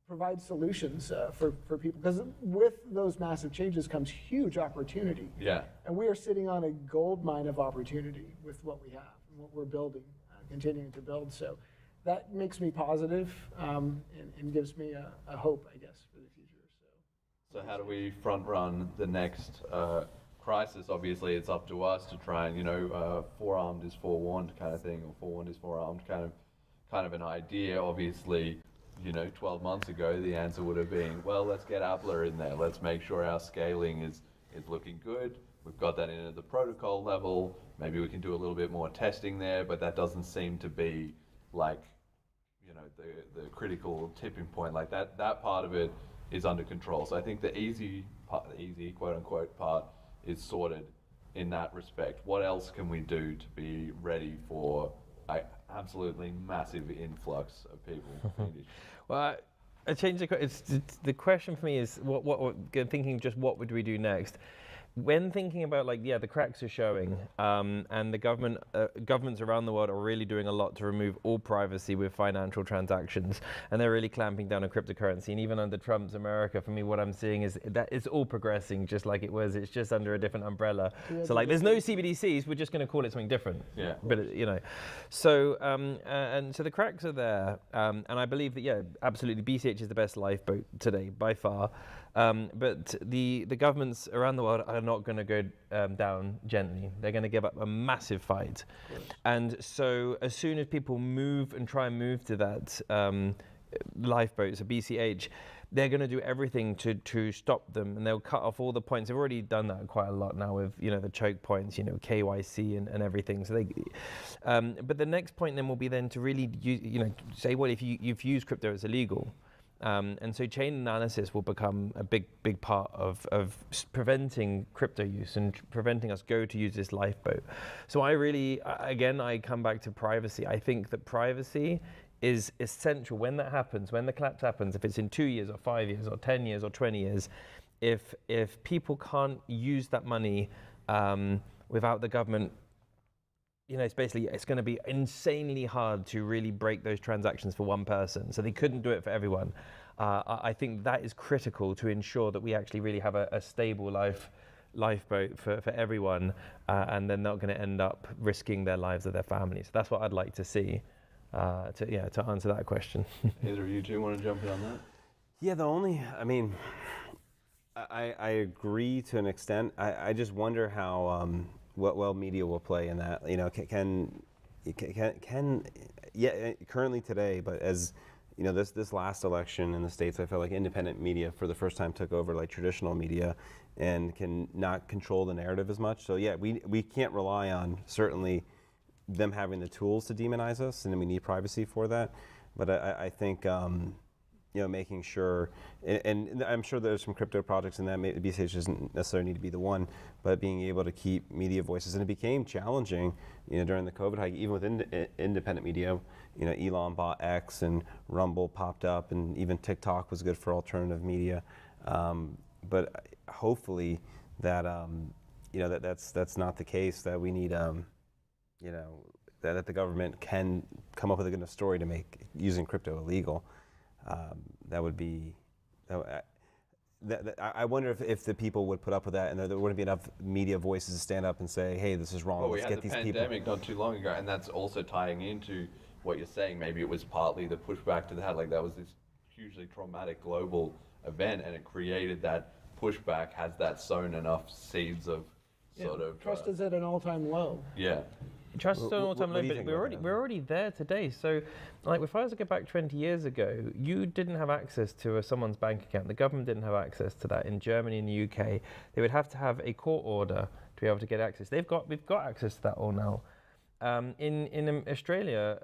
provide solutions for people. Because with those massive changes comes huge opportunity. Yeah. And we are sitting on a gold mine of opportunity with what we have and what we're building, continuing to build. So that makes me positive, and gives me a hope, I guess, for the future. So how do we front run the next crisis? Obviously, it's up to us to try and, forearmed is forewarned kind of thing, or forewarned is forearmed kind of an idea. Obviously, 12 months ago, the answer would have been, well, let's get Appler in there. Let's make sure our scaling is looking good. We've got that in at the protocol level. Maybe we can do a little bit more testing there, but that doesn't seem to be like, the critical tipping point. Like that part of it is under control. So I think the easy quote unquote part is sorted in that respect. What else can we do to be ready for absolutely massive influx of people? Well, I changed the question for me is thinking just what would we do next? When thinking about the cracks are showing, and the governments around the world are really doing a lot to remove all privacy with financial transactions, and they're really clamping down on cryptocurrency. And even under Trump's America, for me, what I'm seeing is that it's all progressing just like it was. It's just under a different umbrella. Yeah, So there's no CBDCs. We're just going to call it something different. Yeah. But so and so the cracks are there, and I believe that absolutely, BCH is the best lifeboat today by far. But the governments around the world are not going to go down gently. They're going to give up a massive fight. And so as soon as people try and move to that lifeboat, so BCH, they're going to do everything to stop them, and they'll cut off all the points. They've already done that quite a lot now with the choke points, KYC and everything. So but the next point then will be then to really say, well, if you've used crypto, it's illegal. And so chain analysis will become a big part of preventing crypto use and preventing us to use this lifeboat. So I come back to privacy. I think that privacy is essential when that happens, when the collapse happens, if it's in 2 years or 5 years or 10 years or 20 years, if people can't use that money without the government, it's going to be insanely hard to really break those transactions for one person. So they couldn't do it for everyone. I think that is critical to ensure that we actually really have a stable lifeboat for everyone, and they're not going to end up risking their lives or their families. So that's what I'd like to see to answer that question. Either of you two want to jump in on that? Yeah, I agree to an extent. I just wonder how what media will play in that. Currently today, but as this last election in the States, I felt like independent media for the first time took over like traditional media and can not control the narrative as much. So we can't rely on certainly them having the tools to demonize us, and we need privacy for that. But I think making sure, and I'm sure there's some crypto projects in that, BCH doesn't necessarily need to be the one, but being able to keep media voices. And it became challenging, during the COVID hike, even with independent media. Elon bought X and Rumble popped up, and even TikTok was good for alternative media. But hopefully that, that's not the case, that we need, that the government can come up with a good enough story to make using crypto illegal. That would be. I wonder if the people would put up with that, and there wouldn't be enough media voices to stand up and say, "Hey, this is wrong. Well, Let's get these people." We had the pandemic not too long ago, and that's also tying into what you're saying. Maybe it was partly the pushback to that. Like that was this hugely traumatic global event, and it created that pushback. Has that sown enough seeds of sort of trust is at an all-time low. Yeah. Trust is at an all-time low, but we're already there today. So, if I was to go back 20 years ago, you didn't have access to someone's bank account. The government didn't have access to that. In Germany and the UK, they would have to have a court order to be able to get access. We've got access to that all now. In Australia,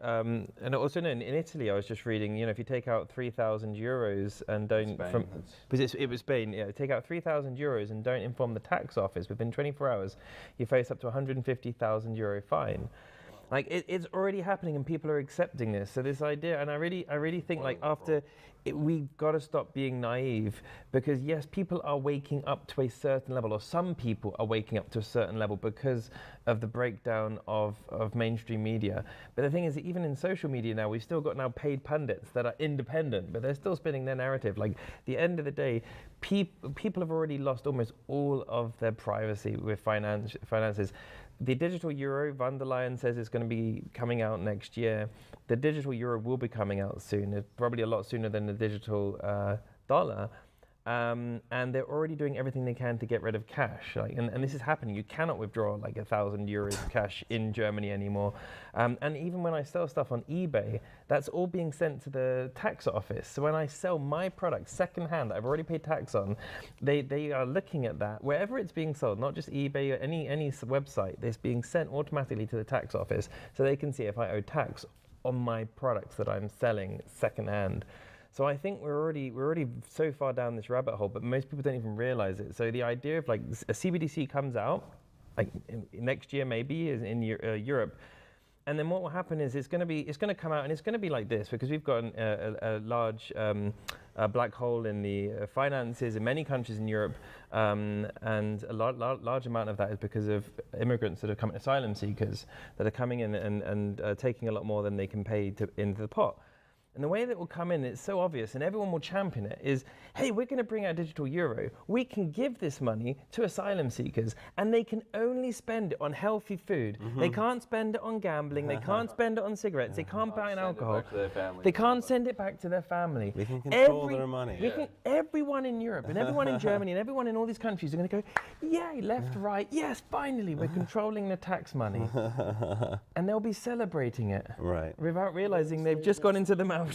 and also in Italy, I was just reading, if you take out 3,000 euros and don't because it was Spain, take out 3,000 euros and don't inform the tax office within 24 hours, you face up to 150,000 euro fine. Like it's already happening, and people are accepting this. So this idea, and I really think like after we've got to stop being naive, because yes, people are waking up to a certain level, or some people are waking up to a certain level because of the breakdown of mainstream media. But the thing is that even in social media now, we've still got now paid pundits that are independent, but they're still spinning their narrative. Like at the end of the day, people have already lost almost all of their privacy with finances. The digital euro, van der Leyen says it's going to be coming out next year. The digital euro will be coming out soon. It's probably a lot sooner than the digital dollar. And they're already doing everything they can to get rid of cash. Like, and this is happening. You cannot withdraw like 1,000 euros of cash in Germany anymore. And even when I sell stuff on eBay, that's all being sent to the tax office. So when I sell my product secondhand that I've already paid tax on, they are looking at that wherever it's being sold, not just eBay or any website. It's being sent automatically to the tax office, so they can see if I owe tax on my products that I'm selling secondhand. So I think we're already so far down this rabbit hole, but most people don't even realize it. So the idea of like a CBDC comes out, like next year maybe in Europe, and then what will happen is it's going to come out and it's going to be like this, because we've got a large black hole in the finances in many countries in Europe, and a large amount of that is because of immigrants that are coming, asylum seekers that are coming in and taking a lot more than they can pay into the pot. And the way that will come in, it's so obvious, and everyone will champion it, is, hey, we're going to bring out digital euro. We can give this money to asylum seekers, and they can only spend it on healthy food. They can't spend it on gambling. They can't spend it on cigarettes. They can't buy an alcohol. They can't send it back to their family. We can control their money. Everyone in Europe, and everyone in Germany, and everyone in all these countries are going to go, yay, left, right, yes, finally, we're controlling the tax money. And they'll be celebrating it. Right. Without realizing they've just gone into the mouth.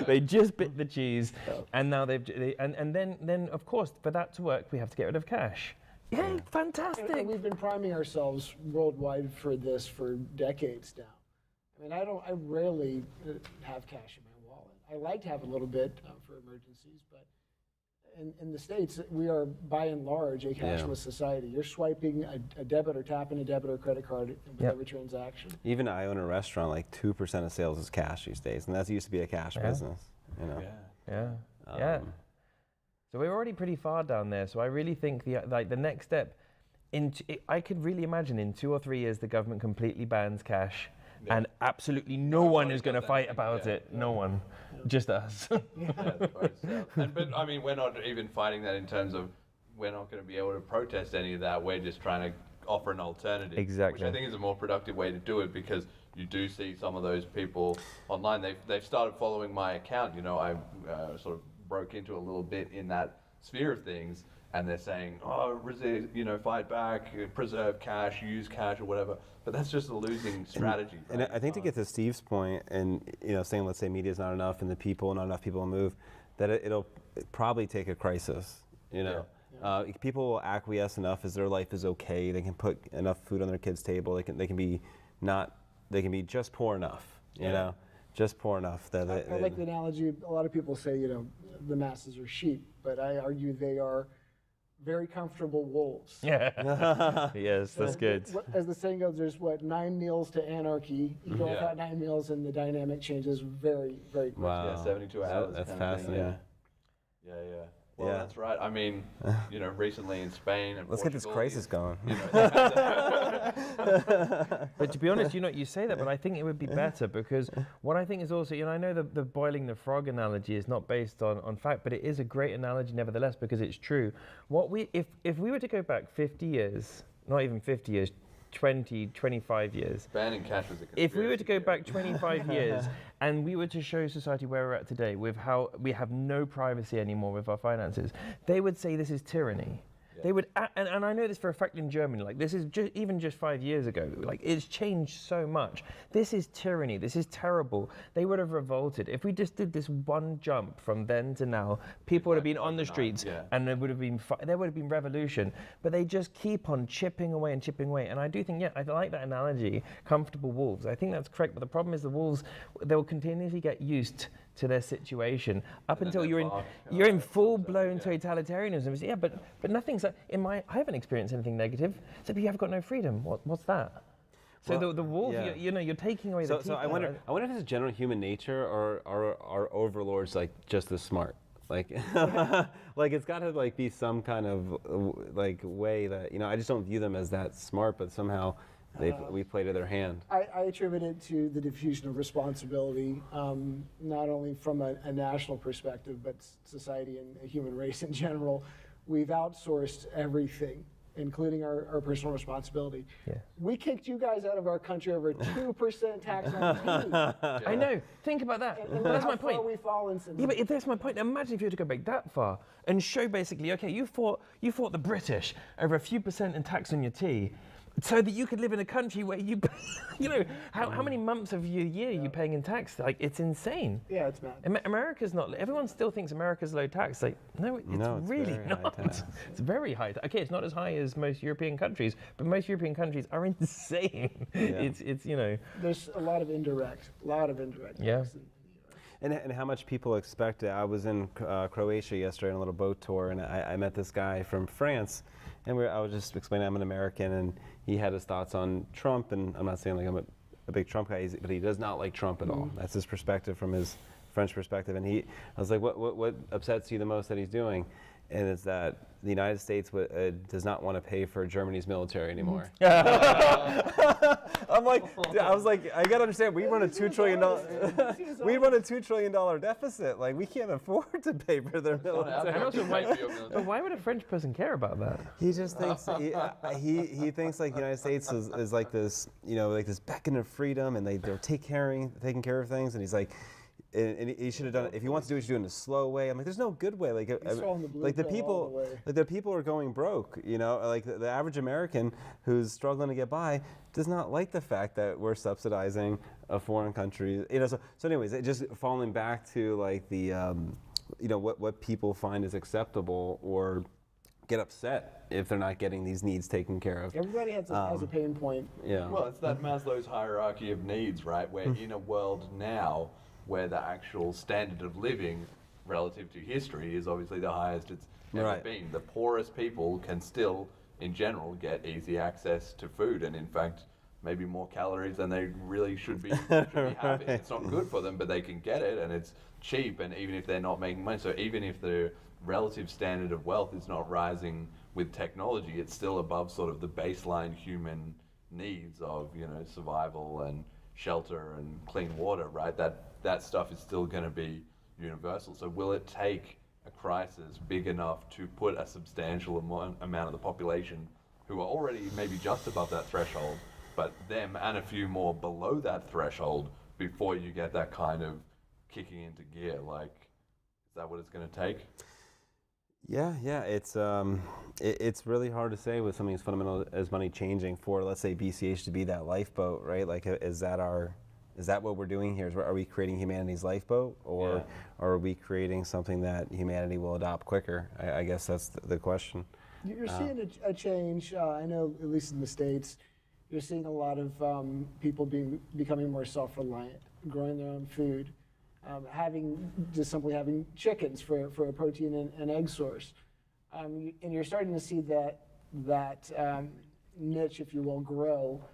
They just bit the cheese, and now and then of course for that to work we have to get rid of cash. Yay, fantastic. And we've been priming ourselves worldwide for this for decades now. I mean, I rarely have cash in my wallet. I like to have a little bit for emergencies, but in the States, we are by and large a cashless society. You're swiping a debit or tapping a debit or credit card with every transaction. Even I own a restaurant, like 2% of sales is cash these days, and that used to be a cash business. You know. So we're already pretty far down there. So I really think the next step, I could really imagine in 2 or 3 years the government completely bans cash. And absolutely no one is going to fight about it. No one, just us. But I mean, we're not even fighting that in terms of we're not going to be able to protest any of that. We're just trying to offer an alternative. Exactly. Which I think is a more productive way to do it, because you do see some of those people online. They've started following my account. You know, I sort of broke into a little bit in that sphere of things. And they're saying, oh, resist, fight back, preserve cash, use cash, or whatever. But that's just a losing strategy. And I think to get to Steve's point, and saying, let's say media is not enough, and not enough people will move, that it'll probably take a crisis. People will acquiesce enough as their life is okay. They can put enough food on their kids' table. They can be just poor enough. Just poor enough that I like the analogy. A lot of people say, the masses are sheep, but I argue they are very comfortable wolves. Yes, that's good. As the saying goes, there's 9 meals to anarchy. You go without 9 meals and the dynamic changes very, very quickly. Wow. Yeah, 72 hours. That's fascinating. Yeah. Well, that's right. I mean, recently in Spain and let's Portugal, get this crisis going. But to be honest, you say that, but I think it would be better, because what I think is also, I know the boiling the frog analogy is not based on fact, but it is a great analogy nevertheless, because it's true. If we were to go back 50 years, not even 50 years, 20, 25 years. Banning cash was a conspiracy. If we were to go back 25 years and we were to show society where we're at today with how we have no privacy anymore with our finances, they would say this is tyranny. They would, and I know this for a fact in Germany, like this is even just 5 years ago, like it's changed so much. This is tyranny, this is terrible. They would have revolted. If we just did this one jump from then to now, people would have been on the streets and there would have been revolution. But they just keep on chipping away. And I do think, I like that analogy, comfortable wolves. I think that's correct, but the problem is the wolves, they'll continuously get used to their situation up until you're in full-blown totalitarianism. Yeah, but nothing's I haven't experienced anything negative. So you have got no freedom. What's that? So Well, the wolf, yeah. you're taking away the teeth. So I out, wonder right? if it's general human nature or are overlords like just as smart? Like, like it's got to like be some kind of like way that I just don't view them as that smart, but somehow we play to their hand. I attribute it to the diffusion of responsibility, not only from a national perspective, but society and the human race in general. We've outsourced everything, including our personal responsibility. Yeah. We kicked you guys out of our country over 2% tax on tea. I know. Think about that. And That's how my point. far we've fallen since. Yeah, but that's my point. Imagine if you were to go back that far and show basically, okay, you fought the British over a few percent in tax on your tea, so that you could live in a country where you, how many months of your year are you paying in tax? Like, it's insane. Yeah, it's mad. America's not. Everyone still thinks America's low tax. Like, no, it's really very high not. tax. It's very high. Okay, it's not as high as most European countries, but most European countries are insane. Yeah. It's There's a lot of indirect Yeah. tax. And how much people expect it. I was in Croatia yesterday on a little boat tour, and I met this guy from France, and I was just explaining I'm an American, and he had his thoughts on Trump, and I'm not saying like I'm a big Trump guy, but he does not like Trump at all. That's his perspective from his French perspective, and I was like, what upsets you the most that he's doing? And it's that the United States does not want to pay for Germany's military anymore. I'm like, I was like, I gotta understand. We run a $2 trillion. We run a $2 trillion deficit. Like, we can't afford to pay for their military. And also, why would a French person care about that? He just thinks he thinks like the United States is like this, like this beacon of freedom, and they're taking care of things, and he's like. And he should have done it. If he wants to do it, he should do it in a slow way. I'm like, there's no good way. Like the people are going broke. Like the average American who's struggling to get by does not like the fact that we're subsidizing a foreign country. So anyways, it just falling back to like the, what people find is acceptable or get upset if they're not getting these needs taken care of. Everybody has a pain point. Yeah. Well, it's that Maslow's hierarchy of needs, right? Where in a world now where the actual standard of living relative to history is obviously the highest it's ever been. The poorest people can still, in general, get easy access to food, and in fact, maybe more calories than they really should be having. It's not good for them, but they can get it, and it's cheap, and even if they're not making money, so even if the relative standard of wealth is not rising with technology, it's still above sort of the baseline human needs of, survival and shelter and clean water, right? That stuff is still going to be universal. So will it take a crisis big enough to put a substantial amount of the population who are already maybe just above that threshold, but them and a few more below that threshold before you get that kind of kicking into gear? Like, is that what it's going to take? Yeah, it's really hard to say with something as fundamental as money changing for, let's say, BCH to be that lifeboat, right? Like, is that what we're doing here? Are we creating humanity's lifeboat, or are we creating something that humanity will adopt quicker? I guess that's the question. You're seeing a change. I know, at least in the States, you're seeing a lot of people becoming more self-reliant, growing their own food, simply having chickens for a protein and egg source. And you're starting to see that niche, if you will, grow.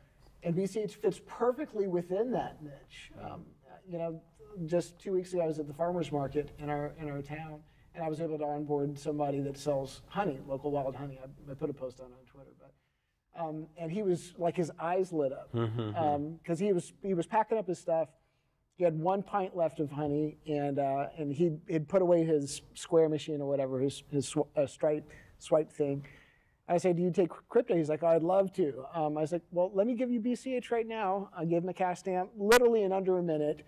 And BCH fits perfectly within that niche. Just 2 weeks ago, I was at the farmer's market in our town, and I was able to onboard somebody that sells honey, local wild honey. I put a post on Twitter, but and he was like, his eyes lit up because he was packing up his stuff. He had 1 pint left of honey, and he'd put away his Square machine or whatever, his swipe thing. I said, do you take crypto? He's like, oh, I'd love to. I was like, well, let me give you BCH right now. I gave him a cash stamp. Literally in under a minute,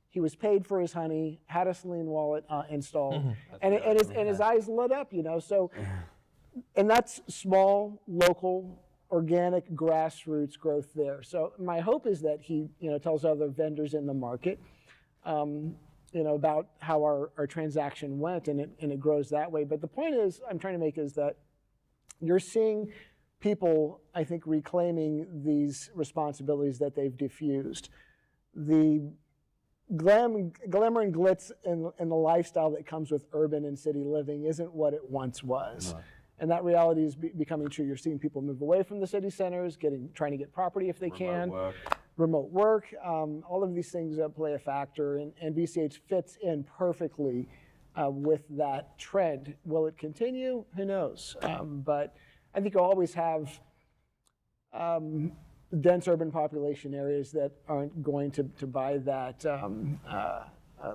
he was paid for his honey, had a Selene wallet installed, and his eyes lit up, So, and that's small, local, organic, grassroots growth there. So my hope is that he, tells other vendors in the market, about how our transaction went, and it grows that way. But the point I'm trying to make is that you're seeing people, I think, reclaiming these responsibilities that they've diffused. The glamour and glitz and the lifestyle that comes with urban and city living isn't what it once was. And that reality is becoming true. You're seeing people move away from the city centers, trying to get property if they can. Remote work, all of these things play a factor, and BCH fits in perfectly with that trend. Will it continue? Who knows? But I think you'll always have dense urban population areas that aren't going to buy that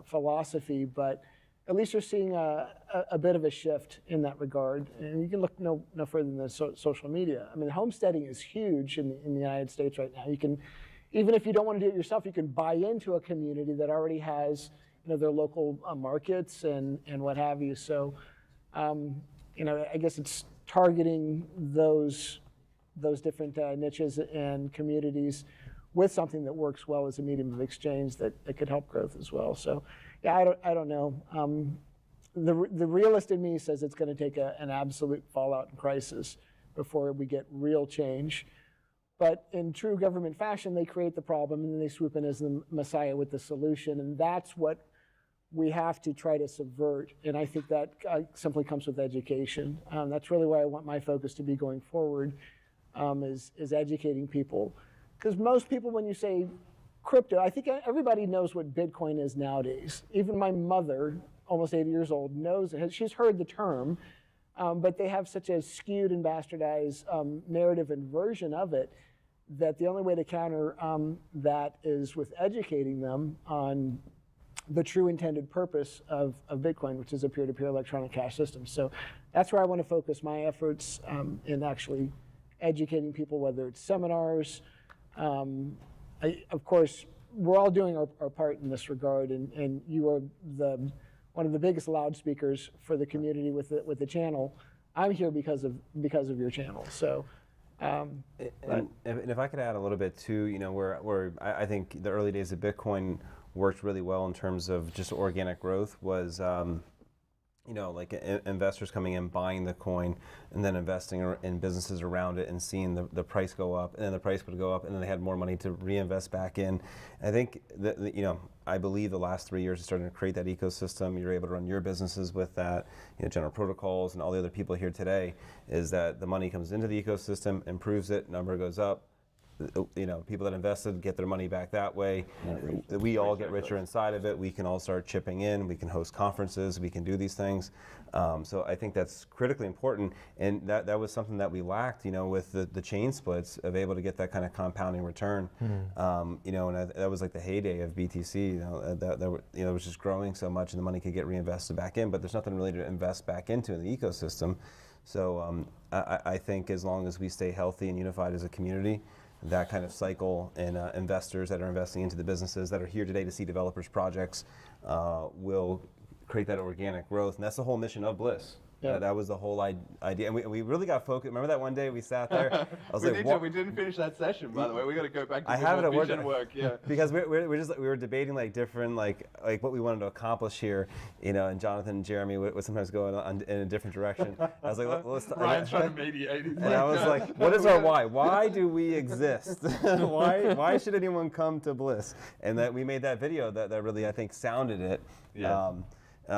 philosophy, but at least you're seeing a bit of a shift in that regard. And you can look no further than social media. I mean, homesteading is huge in the United States right now. You can, even if you don't want to do it yourself, you can buy into a community that already has, their local markets and what have you. So, I guess it's targeting those different niches and communities with something that works well as a medium of exchange that could help growth as well. So, yeah, I don't know. The realist in me says it's going to take an absolute fallout and crisis before we get real change. But in true government fashion, they create the problem and then they swoop in as the messiah with the solution. And that's what we have to try to subvert. And I think that simply comes with education. That's really where I want my focus to be going forward, is educating people. Because most people, when you say crypto, I think everybody knows what Bitcoin is nowadays. Even my mother, almost 80 years old, knows it. She's heard the term, but they have such a skewed and bastardized narrative and version of it that the only way to counter that is with educating them on the true intended purpose of Bitcoin, which is a peer-to-peer electronic cash system. So that's where I want to focus my efforts in actually educating people, whether it's seminars. Of course, we're all doing our part in this regard, and you are one of the biggest loudspeakers for the community with the channel. I'm here because of your channel. So, and if I could add a little bit too, where I think the early days of Bitcoin worked really well in terms of just organic growth was, like investors coming in, buying the coin, and then investing in businesses around it and seeing the price go up, and then the price would go up, and then they had more money to reinvest back in. I think that, I believe the last 3 years is starting to create that ecosystem. You're able to run your businesses with that, General Protocols and all the other people here today, is that the money comes into the ecosystem, improves it, number goes up. People that invested get their money back that way. We all get richer inside of it. We can all start chipping in. We can host conferences. We can do these things. So I think that's critically important. And that was something that we lacked, with the chain splits, of able to get that kind of compounding return. And that was like the heyday of BTC. It was just growing so much, and the money could get reinvested back in. But there's nothing really to invest back into in the ecosystem. So I think as long as we stay healthy and unified as a community, that kind of cycle, and investors that are investing into the businesses that are here today to see developers' projects will create that organic growth. And that's the whole mission of BLISS. Yeah. That was the whole idea. And we really got focused. Remember that one day we sat there? I was we didn't finish that session, by the way. We got to go back to vision work. Yeah. Because we were debating like different like what we wanted to accomplish here, and Jonathan and Jeremy would sometimes go in a different direction. I was like, let's. Ryan's trying to mediate. And I was like, what is our why? Why do we exist? Why should anyone come to BLISS? And that we made that video that really, I think, sounded it. Yeah.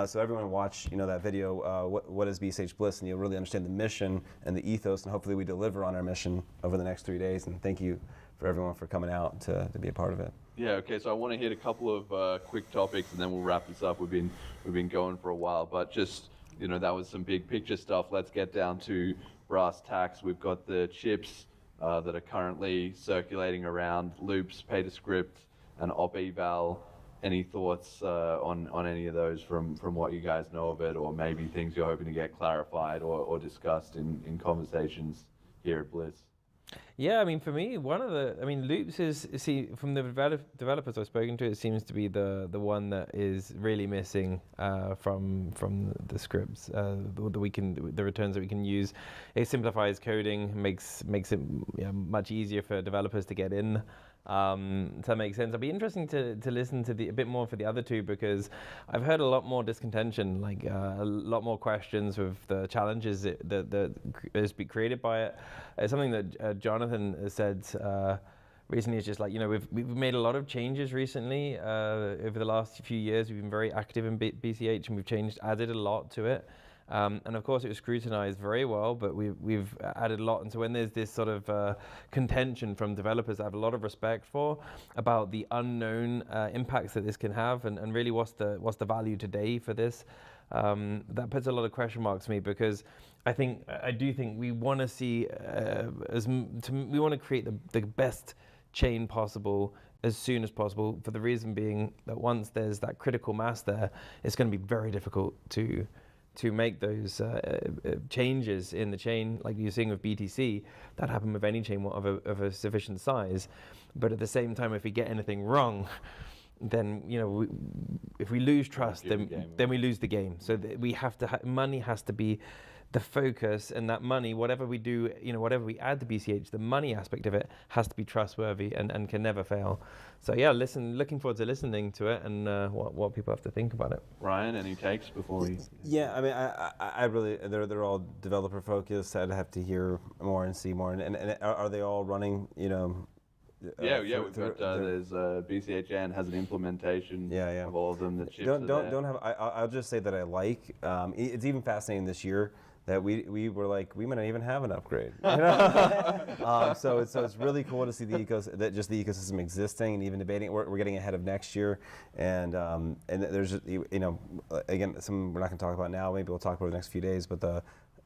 So everyone watch, that video, what is BCH BLISS, and you'll really understand the mission and the ethos, and hopefully we deliver on our mission over the next 3 days. And thank you for everyone for coming out to be a part of it. Yeah, okay, so I want to hit a couple of quick topics, and then we'll wrap this up. We've been going for a while, but just, that was some big picture stuff. Let's get down to brass tacks. We've got the chips that are currently circulating around, loops, pay to script, and op eval. Any thoughts on any of those from what you guys know of it, or maybe things you're hoping to get clarified or discussed in conversations here at BLISS? Yeah, for me, loops is, from the developers I've spoken to, it seems to be the one that is really missing from the scripts. The returns that we can use. It simplifies coding, makes it much easier for developers to get in. So that makes sense. It'll be interesting to listen to a bit more for the other two, because I've heard a lot more discontention, like a lot more questions with the challenges that has been created by it. It's something that Jonathan has said recently. Is just like, we've made a lot of changes recently over the last few years. We've been very active in BCH, and we've added a lot to it. And of course, it was scrutinized very well, but we've added a lot. And so when there's this sort of contention from developers I have a lot of respect for about the unknown impacts that this can have, and really what's the value today for this, that puts a lot of question marks to me, because I do think we want to see we want to create the best chain possible as soon as possible, for the reason being that once there's that critical mass there, it's going to be very difficult to make those changes in the chain, like you're seeing with BTC. That happen with any chain of a sufficient size. But at the same time, if we get anything wrong, then if we lose trust, then we lose the game. So we have to money has to be the focus, and that money, whatever we do, whatever we add to BCH, the money aspect of it has to be trustworthy and can never fail. So yeah, looking forward to listening to it and what people have to think about it. Ryan, any takes before we? Yeah, I mean, I really, they're all developer focused. I'd have to hear more and see more. And are they all running, We've got there's BCHN has an implementation of all of them. The chips don't have. I'll just say that I like. It's even fascinating this year that we were like, we might not even have an upgrade. So it's really cool to see the ecosystem existing and even debating. We're getting ahead of next year, and there's again, some we're not going to talk about now. Maybe we'll talk about it the next few days. But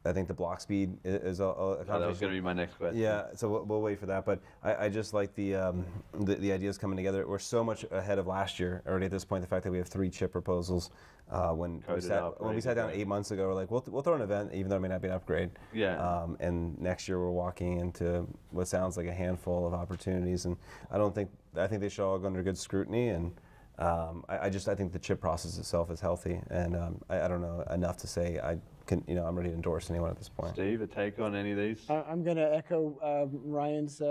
I think the block speed is a that was going to be my next question. Yeah, so we'll wait for that. But I just like the ideas coming together. We're so much ahead of last year already at this point. The fact that we have 3 chip proposals. When we sat down 8 months ago, we're like, we'll throw an event, even though it may not be an upgrade. Yeah. And next year we're walking into what sounds like a handful of opportunities, and I think they should all go under good scrutiny. And I think the chip process itself is healthy, and I don't know enough to say I'm ready to endorse anyone at this point. Steve, a take on any of these? I'm going to echo Ryan's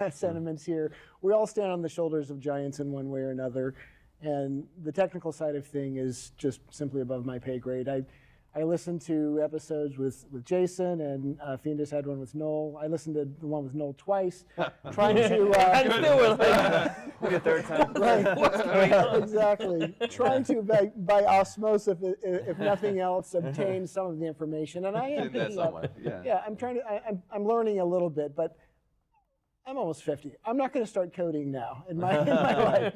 sentiments here. We all stand on the shoulders of giants in one way or another, and the technical side of thing is just simply above my pay grade. I listened to episodes with Jason, and Fiendish had one with Noel. I listened to the one with Noel twice, trying to. And still we're like, Maybe a third time. Right. what's going on? Exactly. Trying to, by osmosis, if nothing else, obtain some of the information. And I am picking up. Yeah, I'm trying to. I'm learning a little bit, but I'm almost 50. I'm not going to start coding now in my life,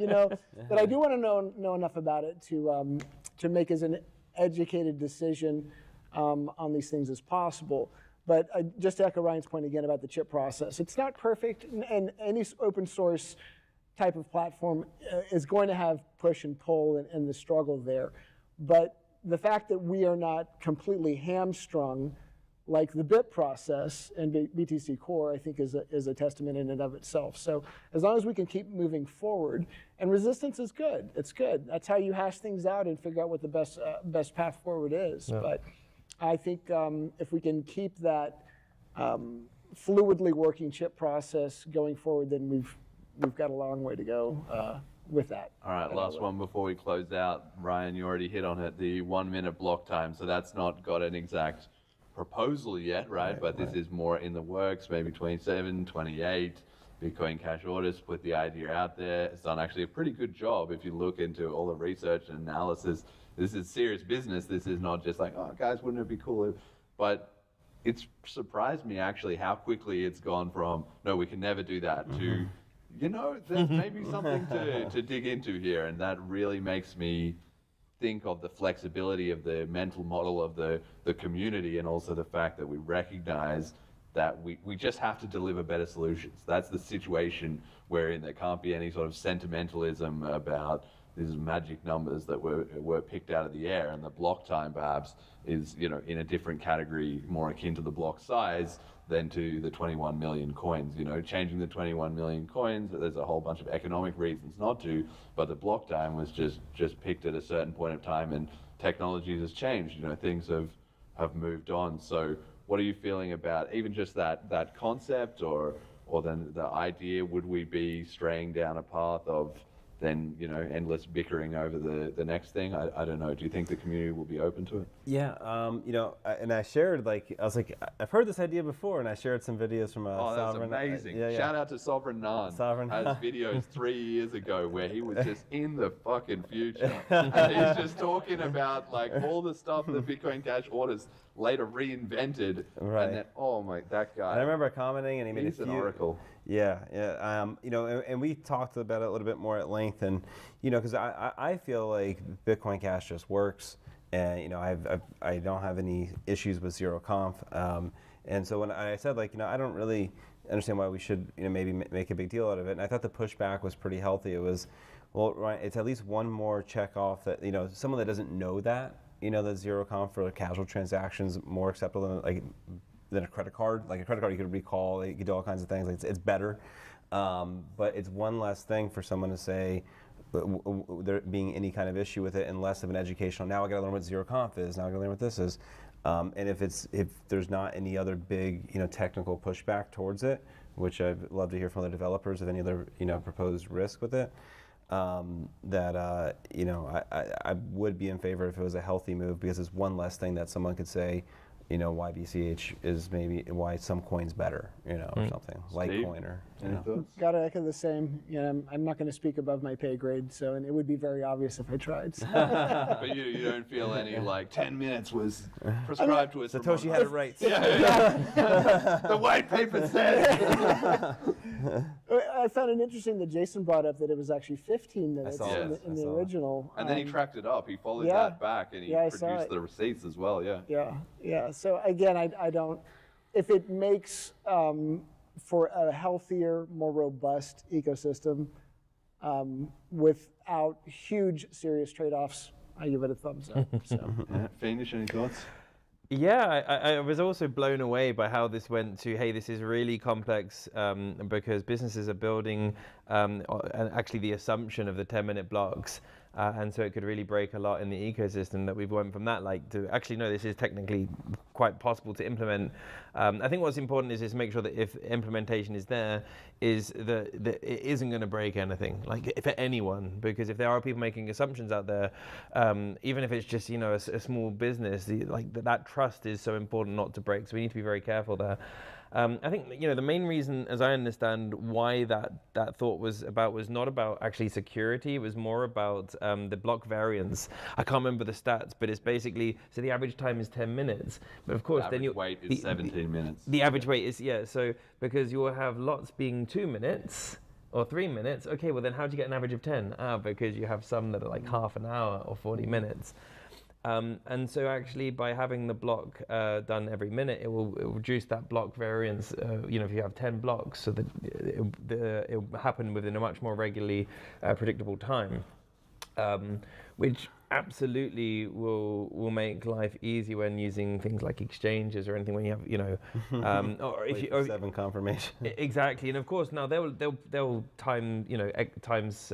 But I do want to know enough about it to make as an educated decision on these things as possible. But just to echo Ryan's point again about the chip process, it's not perfect, and any open source type of platform is going to have push and pull and the struggle there. But the fact that we are not completely hamstrung like the bit process and BTC Core, I think is a testament in and of itself. So as long as we can keep moving forward, and resistance is good, it's good. That's how you hash things out and figure out what the best path forward is. Yeah. But I think if we can keep that fluidly working chip process going forward, then we've got a long way to go with that. All right, last one before we close out. Ryan, you already hit on it, the 1 minute block time. So that's not got an exact proposal yet, right? But this is more in the works, maybe 27, 28. Bitcoin Cash Orders put the idea out there. It's done actually a pretty good job if you look into all the research and analysis. This is serious business. This is not just like, oh, guys, wouldn't it be cool? But it's surprised me actually how quickly it's gone from, no, we can never do that, to, there's maybe something to dig into here. And that really makes me think of the flexibility of the mental model of the community, and also the fact that we recognize that we just have to deliver better solutions. That's the situation wherein there can't be any sort of sentimentalism about these magic numbers that were picked out of the air, and the block time perhaps is in a different category, more akin to the block size than to the 21 million coins. Changing the 21 million coins, there's a whole bunch of economic reasons not to, but the block time was just picked at a certain point of time, and technology has changed. Things have moved on. So what are you feeling about even just that concept, or then the idea? Would we be straying down a path of than endless bickering over the next thing. I don't know. Do you think the community will be open to it? Yeah, and I shared I was like, I've heard this idea before, and I shared some videos from Oh, that's Sovereign. amazing. Yeah. Shout out to Sovereign None. Sovereign has None. videos 3 years ago where he was just in the fucking future. And he's just talking about like all the stuff that Bitcoin Cash orders later reinvented. Right. And then, oh my, that guy. I remember commenting, and he made He's a few. an oracle. Yeah. And we talked about it a little bit more at length, and because I feel like Bitcoin Cash just works, and I don't have any issues with zero conf, and so when I said I don't really understand why we should maybe make a big deal out of it, and I thought the pushback was pretty healthy. It was, well, right, it's at least one more check off that someone that doesn't know that that zero conf for casual transactions more acceptable than a credit card. Like a credit card, you could recall, you could do all kinds of things. It's better, but it's one less thing for someone to say there being any kind of issue with it, and less of an educational. Now I got to learn what zero conf is. Now I got to learn what this is. And if there's not any other big technical pushback towards it, which I'd love to hear from the developers of any other proposed risk with it. I would be in favor if it was a healthy move, because it's one less thing that someone could say, why BCH is maybe why some coin's better, or something. Litecoin or. Got to echo the same. I'm not going to speak above my pay grade, and it would be very obvious if I tried. So. But you don't feel any 10 minutes was prescribed to us. Satoshi had it right. The white paper says. I found it interesting that Jason brought up that it was actually 15 minutes in the original. And then he tracked it up. He followed that back, and he produced the receipts as well. Yeah. So again, I don't. If it makes for a healthier, more robust ecosystem without huge, serious trade-offs, I give it a thumbs up. So. Fiendish, any thoughts? Yeah, I was also blown away by how this went to, hey, this is really complex because businesses are building actually the assumption of the 10-minute blocks. And so it could really break a lot in the ecosystem that we've went from that, to actually, no, this is technically quite possible to implement. I think what's important is make sure that if implementation is there, is that it isn't going to break anything, for anyone, because if there are people making assumptions out there, even if it's just, a small business, that trust is so important not to break. So we need to be very careful there. I think the main reason, as I understand, why that thought was not about actually security. It was more about the block variance. I can't remember the stats, but it's basically, so the average time is 10 minutes. But of course, the average wait is 17 minutes. The average wait is so because you will have lots being 2 minutes or 3 minutes. Okay, well then how do you get an average of 10? Because you have some that are half an hour or 40 minutes. And so actually by having the block done every minute, it will reduce that block variance, if you have 10 blocks, so that it will happen within a much more regularly predictable time, which absolutely will make life easy when using things like exchanges or anything, when you have, or if you, 7 confirmation. Exactly, and of course now they'll time, times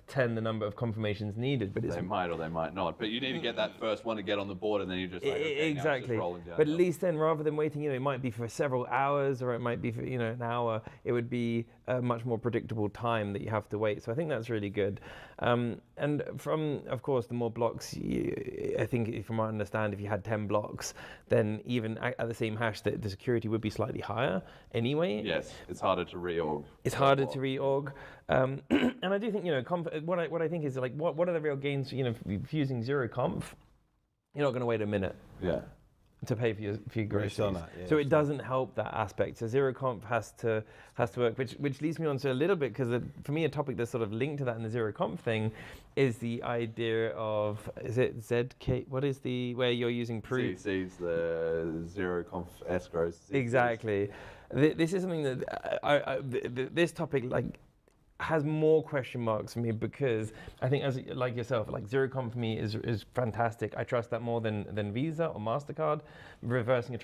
10 the number of confirmations needed, but they might or they might not. But you need to get that first one to get on the board, and then you just okay, exactly. Now it's just rolling down. But at least then, rather than waiting, it might be for several hours, or it might be for an hour. It would be a much more predictable time that you have to wait. So I think that's really good. And from, of course, the more blocks, I think, from what I understand, if you had 10 blocks, then even at the same hash, the security would be slightly higher anyway. Yes, it's harder to reorg. It's harder to reorg. And I do think, what I think is what are the real gains, using zero conf? You're not going to wait a minute. Yeah. To pay for your groceries. Still not, yeah, so it doesn't help that aspect. So zero conf has to work, which leads me on to a little bit, because for me a topic that's sort of linked to that in the zero conf thing is the idea of, is it ZK? What is where you're using proof? CC's the zero conf escrows. Exactly. This is something that this topic has more question marks for me, because I think, as like yourself, zero conf for me is fantastic. I trust that more than Visa or MasterCard. Reversing a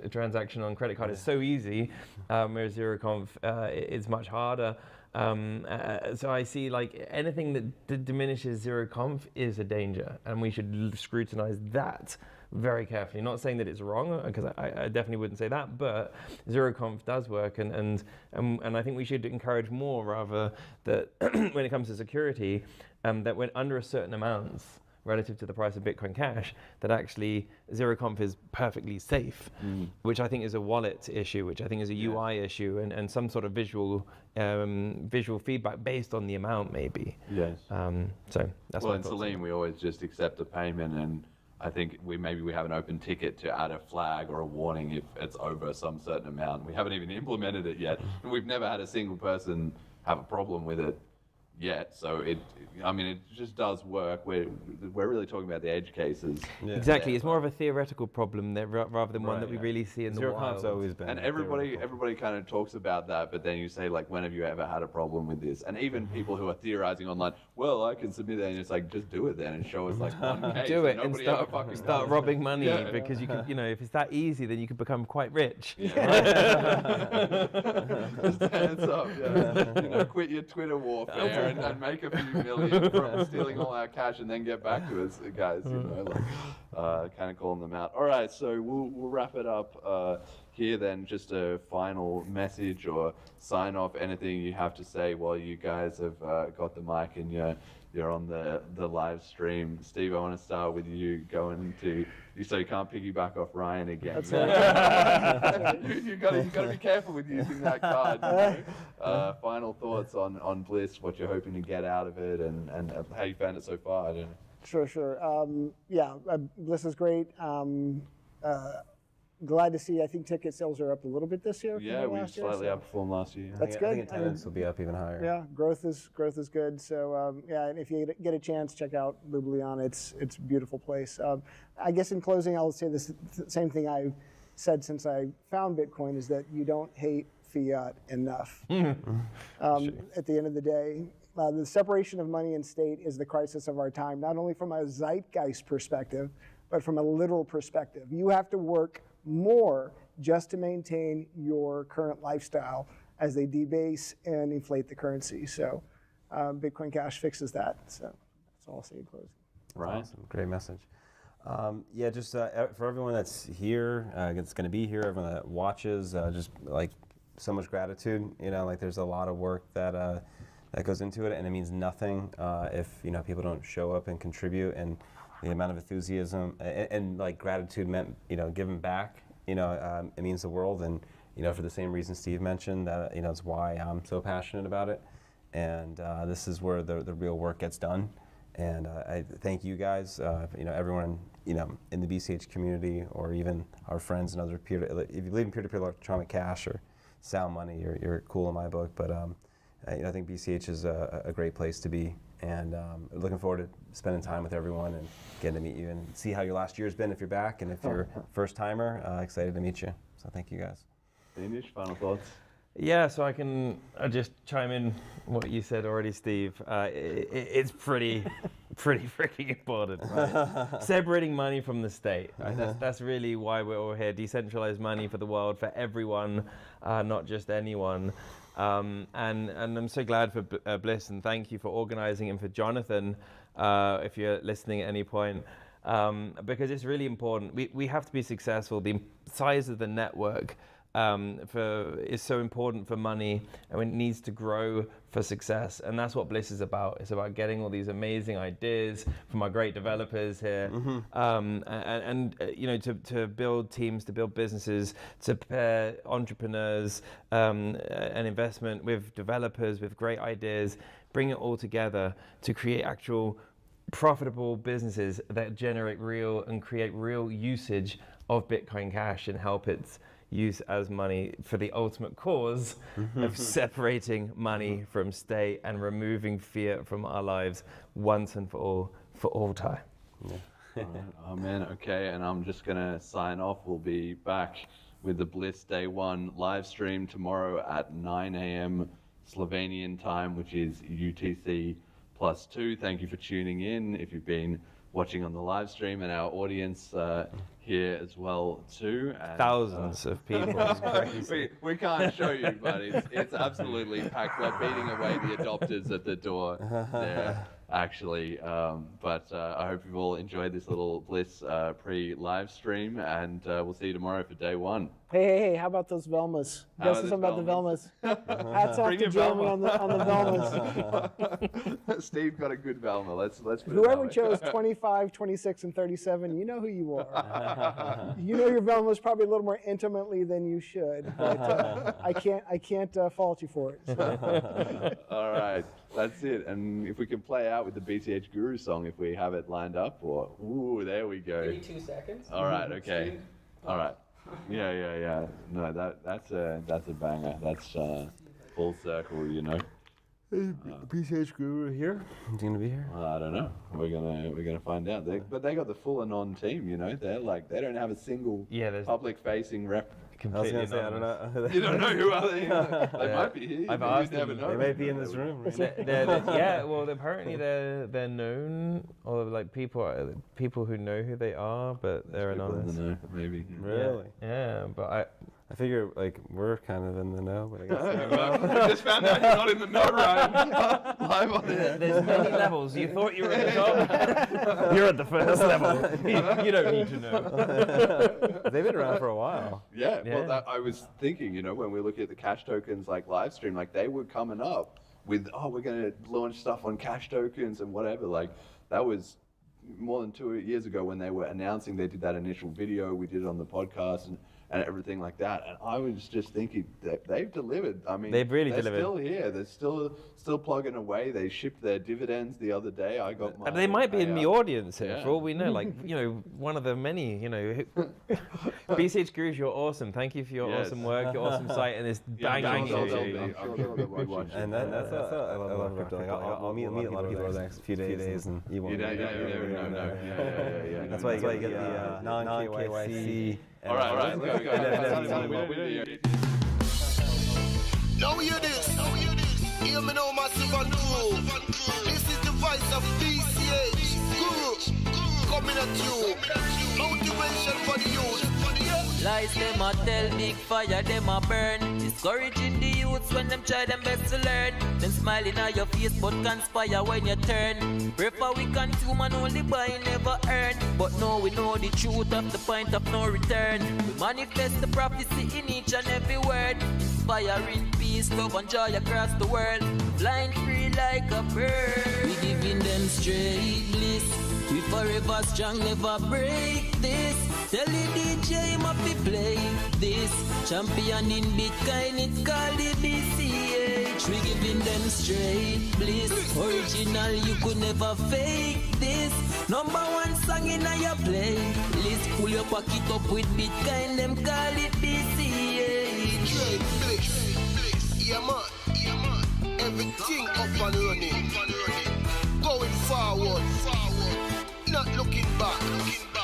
transaction on credit card is so easy, whereas zero conf is much harder. So I see like anything that diminishes zero conf is a danger, and we should scrutinize that very carefully. Not saying that it's wrong, because I definitely wouldn't say that, but zero conf does work, and I think we should encourage more rather that when it comes to security, that when under a certain amount relative to the price of Bitcoin Cash, that actually zero conf is perfectly safe, which I think is a wallet issue, which I think is a UI issue, and some sort of visual feedback based on the amount maybe. Yes. So that's well, my in thoughts. Salim, we always just accept the payment, and I think we have an open ticket to add a flag or a warning if it's over some certain amount. We haven't even implemented it yet, and we've never had a single person have a problem with it yet. So it just does work. We're really talking about the edge cases. Yeah. Exactly, Yeah. it's more of a theoretical problem there, rather than one Right, that we yeah. really see in the Zero wild. conf's always been. And a everybody theoretical. kind of talks about that, but then you say, like, when have you ever had a problem with this? And even people who are theorizing online, well, I can submit that, and it's like, just do it then and show us like one case. Do it and nobody ever fucking start does. robbing money, Yeah. because you can, if it's that easy, then you can become quite rich. Just hands up, quit your Twitter warfare and make a few million from stealing all our cash and then get back to us, guys. Kind of calling them out. All right, so we'll wrap it up here then. Just a final message or sign off. Anything you have to say while you guys have got the mic and you're on the live stream. Steve, I want to start with you so you can't piggyback off Ryan again. That's right. you got to be careful with using that card. Final thoughts on Bliss, what you're hoping to get out of it, and how you found it so far. I don't know. Sure. Bliss is great. Glad to see. I think ticket sales are up a little bit this year. Yeah, we slightly outperformed last year. That's I good. think attendance will be up even higher. Yeah, growth is good. So and if you get a chance, check out Ljubljana. It's a beautiful place. I guess in closing, I'll say this same thing I've said since I found Bitcoin, is that you don't hate fiat enough. At the end of the day, the separation of money and state is the crisis of our time, not only from a zeitgeist perspective, but from a literal perspective. You have to work more just to maintain your current lifestyle as they debase and inflate the currency. So Bitcoin Cash fixes that. So that's all I'll say in closing. Right. Awesome. Great message. Just for everyone that's here, that's going to be here, everyone that watches, just like so much gratitude. There's a lot of work that goes into it, and it means nothing if people don't show up and contribute. And the amount of enthusiasm and like gratitude meant giving back. It means the world, and for the same reason Steve mentioned, that it's why I'm so passionate about it. And this is where the real work gets done. And I thank you guys, everyone, in the BCH community, or even our friends and other if you believe in peer-to-peer electronic cash or sound money, you're cool in my book. But I think BCH is a great place to be, and looking forward to spending time with everyone and getting to meet you and see how your last year's been if you're back, and if you're first timer, excited to meet you. So thank you guys. Fiendish, final thoughts? Yeah, so I can just chime in what you said already, Steve. It's pretty freaking important, right? Separating money from the state. Right? That's really why we're all here. Decentralized money for the world, for everyone, not just anyone. And I'm so glad for Bliss, and thank you for organizing, and for Jonathan, if you're listening at any point, because it's really important. We have to be successful. The size of the network is so important for money, and it needs to grow for success. And that's what Bliss is about. It's about getting all these amazing ideas from our great developers here, to build teams, to build businesses, to pair entrepreneurs and investment with developers with great ideas, bring it all together to create actual profitable businesses that generate real and create real usage of Bitcoin Cash, and help its use as money for the ultimate cause of separating money from state and removing fiat from our lives once and for all time. Yeah. All right. Amen. Okay, and I'm just going to sign off. We'll be back with the Bliss Day 1 live stream tomorrow at 9 a.m. Slovenian time, which is UTC +2. Thank you for tuning in. If you've been watching on the live stream and our audience here as well too. And, Thousands of people. It's crazy. we can't show you, but it's absolutely packed. We're beating away the adopters at the door there, actually. But I hope you've all enjoyed this little Bliss pre-live stream, and we'll see you tomorrow for day one. Hey, how about those Velmas? Guess something about the Velmas. Hats off to Jeremy on the Velmas. Steve got a good Velma. Let's put Whoever it that way. chose 25, 26, and 37, you know who you are. You know your Velmas probably a little more intimately than you should, but I can't fault you for it. So. All right, that's it. And if we can play out with the BCH Guru song, if we have it lined up, or ooh, there we go. Give me 2 seconds. All right, okay. All right. Yeah. No, that's a banger. That's full circle, you know. BCH Guru here. Is he gonna be here? Well, I don't know. We're gonna find out. But they got the full Anon team, you know. They're like, they don't have a single public facing rep. I was gonna say, I don't know. You don't know who are they? They might be here. I've asked You never them. know. They might be in this room. Right? Yeah, well, apparently they're known, or like people who know who they are, but they're People in the anonymous. know, maybe. Really? Yeah, but I figure like we're kind of in the know, but I guess I just found out you're not in the know, Ryan. Live on air. there's many levels. You thought you were at the top. You're at the first level. You don't need to know. they've been around for a while. Yeah, Yeah. well, I was thinking, you know, when we look at the CashTokens like live stream, like they were coming up with, we're going to launch stuff on CashTokens and whatever. Like that was more than 2 years ago when they were announcing. They did that initial video. We did it on the podcast and everything like that. And I was just thinking that they've delivered. I mean, They've really they're delivered. Still here. They're still plugging away. They shipped their dividends the other day. I got my. And they might be in the payout. audience here, for all we know. Like, you know, one of the many, you know. BCH Gurus, you're awesome. Thank you for your Yes. awesome work, your awesome site, and this banging I'm sure energy. they'll be watching. And that's what I love crypto. Like, I'll meet a lot of people over the next few days, and you won't. You never know. Yeah. That's why you get the non-KYC. All right, let's go. Now hear this. Hear me now, massive and true. This is the voice of BCH Guru coming at you. Motivation for the youth. Lies them a tell, big fire them a burn. Discouraging the youths when them try them best to learn. Them smiling at your face but conspire when you turn. Prefer we consume and only buy, never earn. But now we know the truth of the point of no return. We manifest the prophecy in each and every word. Inspiring peace, love and joy across the world. Flying free like a bird. We giving them straight bliss. We forever strong, never break this. Tell the DJ must be play this. Champion in Bitcoin, it's called the BCH. We giving them straight bliss. Original, you could never fake this. Number one song in your playlist. Pull your pocket up with Bitcoin, them call it BCH. Straight bliss. Yeah man. Everything up and running. Going forward. Not looking back.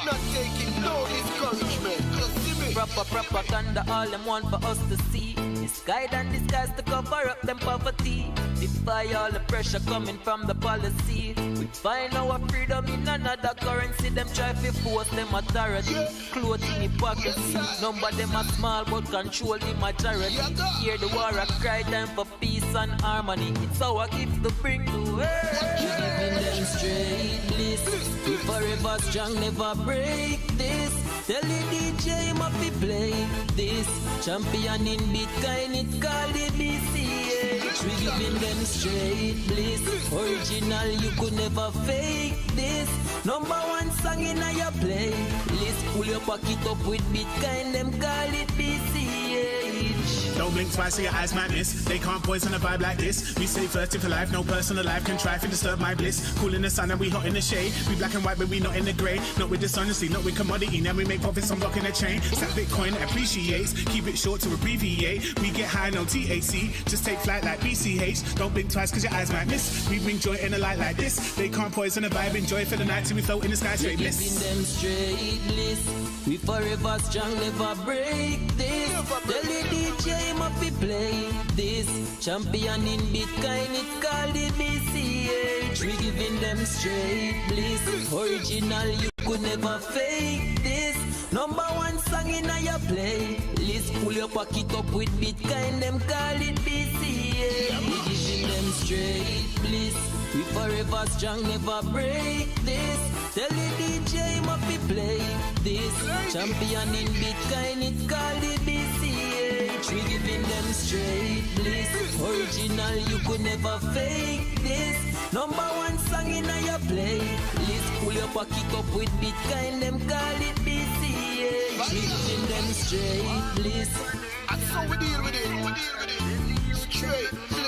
Not taking no discouragement. Just see me. Proper propaganda, all them want for us to see. Misguide and disguise to cover up them poverty. Defy all the pressure coming from the policy. We find our freedom in another currency. Them try to force them authority. Clothes in hypocrisy. Number them are small but control the majority. Hear the war a cry, time for peace and harmony. It's our gift to bring to earth. We giving them straight bliss. We forever strong, never break this. Tell the DJ must be play this. Champion in Bitcoin, it's called the BCH. We giving them straight bliss. Original, you could never fake this. Number one song in your playlist. Pull your pocket up with Bitcoin, them call it BCH. Don't blink twice so your eyes might miss. They can't poison a vibe like this. We stay thirsty for life, no person alive can try to disturb my bliss. Cool in the sun and we hot in the shade. We black and white but we not in the grey. Not with dishonesty, not with commodity. Now we make profits on blocking the chain. Stack Bitcoin appreciates. Keep it short to abbreviate. We get high, no THC. Just take flight like BCH. Don't blink twice cause your eyes might miss. We bring joy in a light like this. They can't poison a vibe. Enjoy for the night till we float in the sky straight bliss. Giving them straight bliss. We forever strong, never break this. Tell the DJ of fi play this. Champion in Bitcoin, it's called the BCH. We giving them straight bliss. Original, you could never fake this. Number one song in your playlist. Pull your pocket up with Bitcoin, them call it BCH. We giving them straight bliss. We forever strong, never break this. Tell the DJ must be play this. Champion in Bitcoin, it's called the BCH. We giving them straight bliss. Original, you could never fake this. Number one song in your playlist. Pull your pocket up with Bitcoin, them call it BCH. We giving them straight bliss. And so we deal with it. Straight.